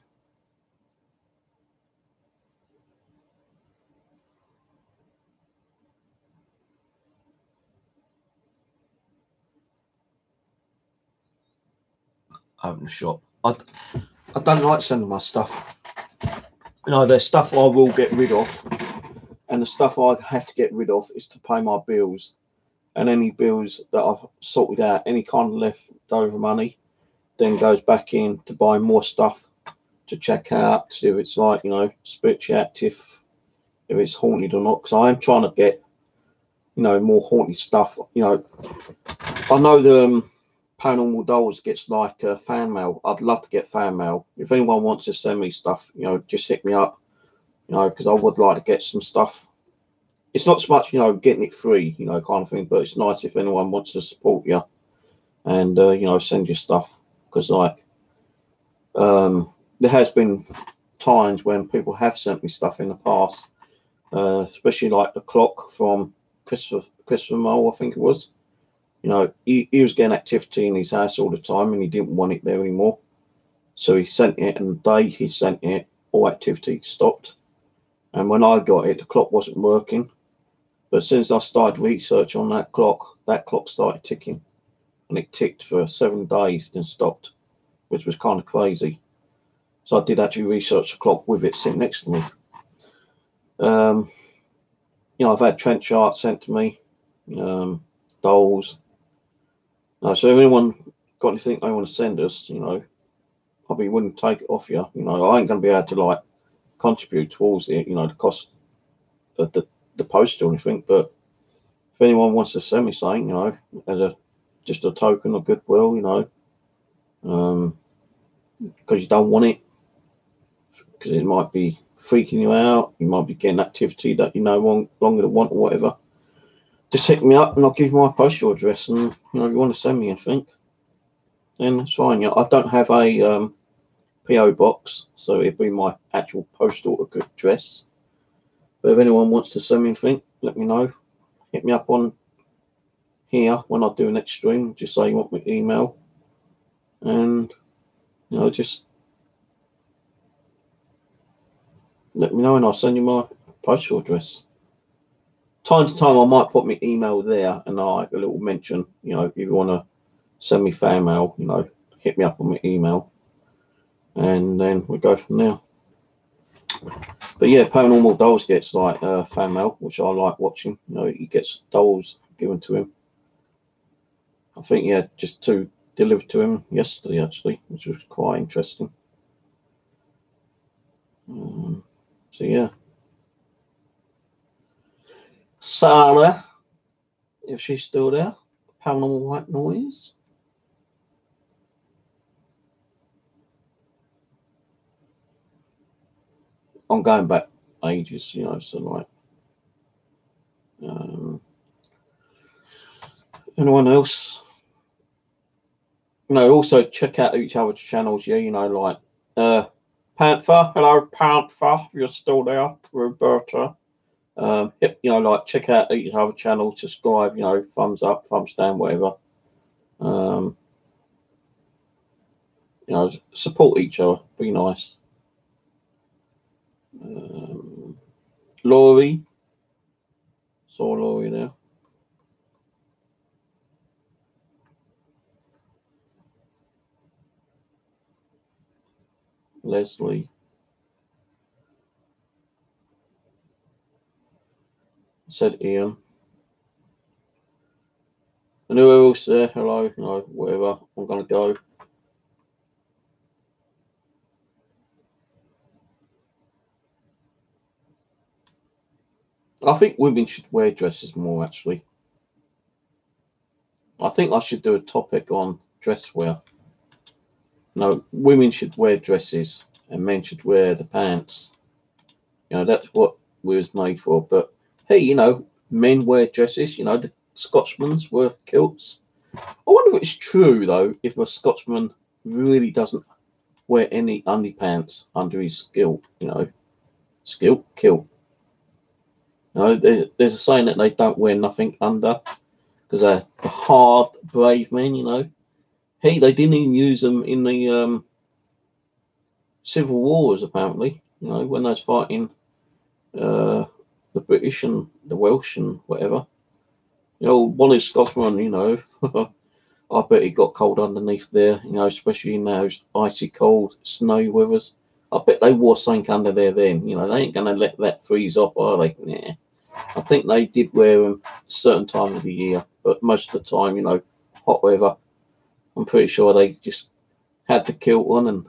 Open the shop. I don't like sending my stuff. You know, there's stuff I will get rid of, and the stuff I have to get rid of is to pay my bills, and any bills that I've sorted out, any kind of leftover money, then goes back in to buy more stuff to check out, see if it's like, you know, spiritually active, if it's haunted or not. Because I am trying to get, you know, more haunted stuff. You know, I know the Paranormal Dolls gets like fan mail. I'd love to get fan mail. If anyone wants to send me stuff, you know, just hit me up. You know, because I would like to get some stuff. It's not so much, you know, getting it free, you know, kind of thing, but it's nice if anyone wants to support you and you know, send you stuff. Because like there has been times when people have sent me stuff in the past, especially like the clock from Christopher Mole, I think it was. You know, he was getting activity in his house all the time and he didn't want it there anymore. So he sent it, and the day he sent it, all activity stopped. And when I got it, the clock wasn't working. But as soon as I started research on that clock started ticking. And it ticked for 7 days, then stopped, which was kind of crazy. So I did actually research the clock with it sitting next to me. You know, I've had trench art sent to me, dolls. So if anyone got anything they want to send us, you know, I'll be willing to take it off you. You know, I ain't going to be able to like contribute towards it, you know, the cost of the post or anything. But if anyone wants to send me something, you know, as just a token of goodwill, you know, because you don't want it, because it might be freaking you out, you might be getting activity that you no longer want or whatever. Just hit me up and I'll give you my postal address, and you know, if you want to send me anything, then that's fine. Yeah, I don't have a PO box, so it'd be my actual postal address. But if anyone wants to send me anything, let me know. Hit me up on here when I do next stream. Just say you want my email, and you know, just let me know, and I'll send you my postal address. Time to time, I might put my email there, and I have a little mention. You know, if you want to send me fan mail, you know, hit me up on my email, and then we go from there. But yeah, Paranormal Dolls gets like fan mail, which I like watching. You know, he gets dolls given to him. I think he had just 2 delivered to him yesterday, actually, which was quite interesting. So yeah. Sarah, if she's still there, Paranormal White Noise. I'm going back ages, you know, so like, anyone else? You know, also check out each other's channels, yeah, you know, like, Panther, hello, Panther, if you're still there, Roberta. You know, like, check out each other channel, subscribe, you know, thumbs up, thumbs down, whatever. You know, support each other, be nice. Laurie, saw Laurie there. Leslie. Said Ian. And who else there? Hello, you know, whatever. I'm gonna go. I think women should wear dresses more, actually. I think I should do a topic on dress wear. No, women should wear dresses and men should wear the pants. You know, that's what we was made for. But hey, you know, men wear dresses. You know, the Scotsmen's wear kilts. I wonder if it's true though, if a Scotsman really doesn't wear any underpants under his kilt. You know, kilt. You know, there's a saying that they don't wear nothing under because they're the hard, brave men. You know, hey, they didn't even use them in the civil wars apparently. You know, when they was fighting the British and the Welsh and whatever. You know, one is Scotsman, you know, I bet he got cold underneath there, you know, especially in those icy cold, snowy weathers. I bet they wore something under there then. You know, they ain't going to let that freeze off, are they? Yeah. I think they did wear them a certain time of the year, but most of the time, you know, hot weather, I'm pretty sure they just had the kilt on and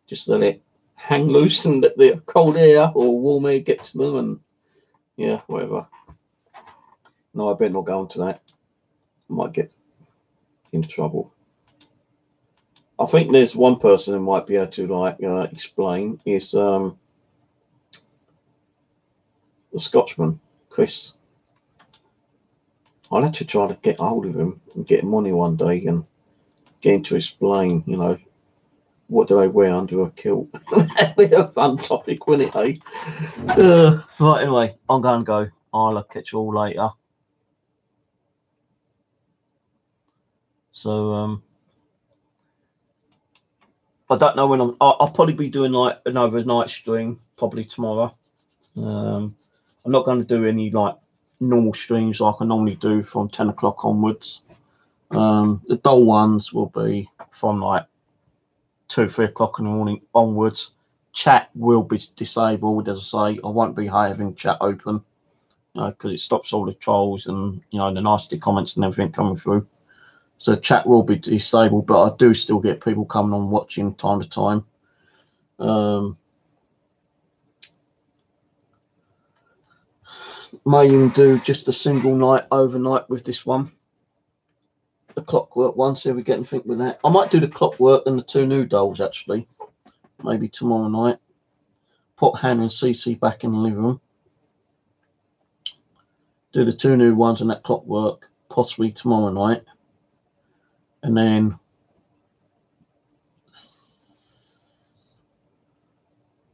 just let it hang loose and let the cold air or warm air get to them and, yeah, whatever. No, I better not go on to that. I might get into trouble. I think there's one person who might be able to like explain is the Scotsman, Chris. I'll have to try to get hold of him and get him on here one day and get him to explain, you know, what do they wear under a kilt. That'd be a fun topic, wouldn't it, eh? Right, anyway, I'm going to go. I'll catch you all later. So, I don't know when I'll probably be doing like another night stream probably tomorrow. I'm not going to do any like normal streams like I normally do from 10 o'clock onwards. The dull ones will be from like 2-3 o'clock in the morning onwards. Chat will be disabled, as I say. I won't be having chat open because it stops all the trolls and, you know, the nasty comments and everything coming through. So chat will be disabled, but I do still get people coming on watching time to time. May even do just a single night overnight with this one. The Clockwork one, see if we get anything with that. I might do the Clockwork and the 2 new dolls actually. Maybe tomorrow night. Put Hannah and Cece back in the living room. Do the 2 new ones and that Clockwork possibly tomorrow night. And then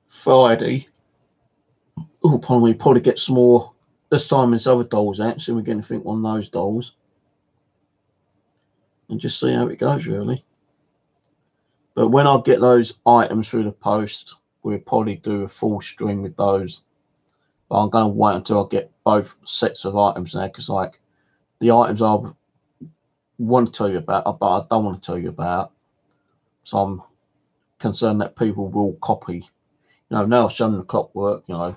Friday, probably get some more of Simon's other dolls out, see if we get anything on those dolls. And just see how it goes, really. But when I get those items through the post, we'll probably do a full stream with those. But I'm going to wait until I get both sets of items now, because like the items I want to tell you about, but I don't want to tell you about. So I'm concerned that people will copy. You know, now I've shown the Clockwork, you know,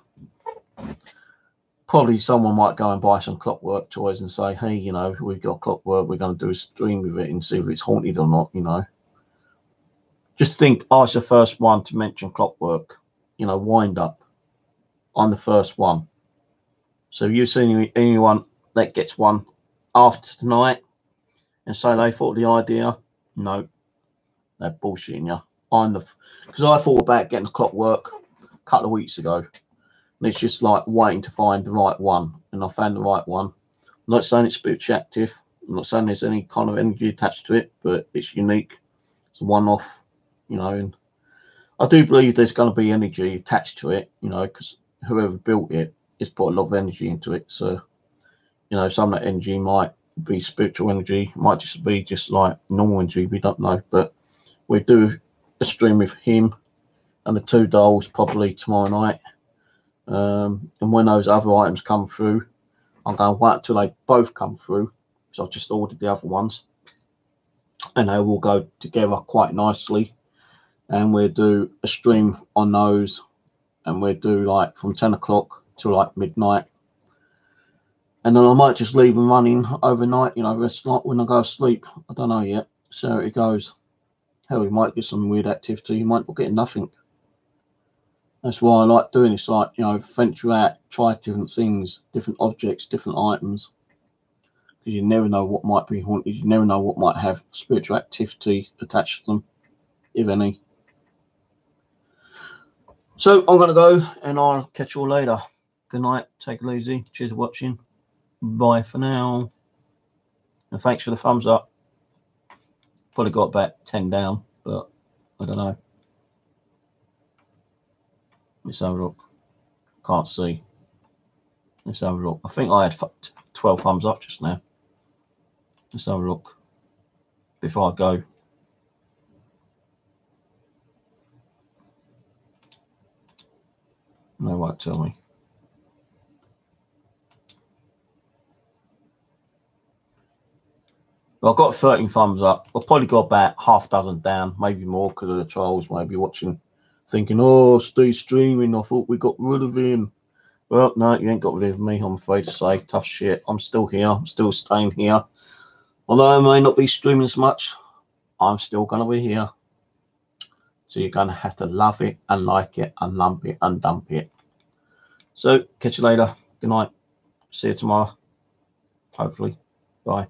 probably someone might go and buy some Clockwork toys and say, hey, you know, we've got Clockwork, we're going to do a stream with it and see if it's haunted or not, you know. Just think, I was the first one to mention Clockwork, you know, wind up. I'm the first one. So if you see anyone that gets one after tonight and say they thought the idea, no, they're bullshitting you. Because I thought about getting the Clockwork a couple of weeks ago. And it's just like waiting to find the right one. And I found the right one. I'm not saying it's spiritually active. I'm not saying there's any kind of energy attached to it, but it's unique. It's a one-off, you know. And I do believe there's going to be energy attached to it, you know, because whoever built it has put a lot of energy into it. So, you know, some of that energy might be spiritual energy, might just be just like normal energy. We don't know. But we do a stream with him and the 2 dolls probably tomorrow night. And when those other items come through, I'm going to wait until they both come through. So I've just ordered the other ones. And they will go together quite nicely. And we'll do a stream on those. And we'll do like from 10 o'clock to like midnight. And then I might just leave them running overnight, you know, rest night when I go to sleep. I don't know yet. See how it goes. Hell, we might get some weird activity. You might not get nothing. That's why I like doing this, like, you know, venture out, try different things, different objects, different items. because you never know what might be haunted. You never know what might have spiritual activity attached to them, if any. So I'm going to go, and I'll catch you all later. Good night. Take it easy. Cheers for watching. Bye for now. And thanks for the thumbs up. Probably got about 10 down, but I don't know. Let's have a look. Can't see. Let's have a look. I think I had 12 thumbs up just now. Let's have a look before I go. No, it won't tell me. Well, I've got 13 thumbs up. I've probably got about half dozen down, maybe more because of the trolls, maybe watching, thinking, oh, Steve's streaming. I thought we got rid of him. Well, no, you ain't got rid of me, I'm afraid to say. Tough shit. I'm still here. I'm still staying here. Although I may not be streaming as much, I'm still going to be here. So you're going to have to love it and like it and lump it and dump it. So, catch you later. Good night. See you tomorrow. Hopefully. Bye.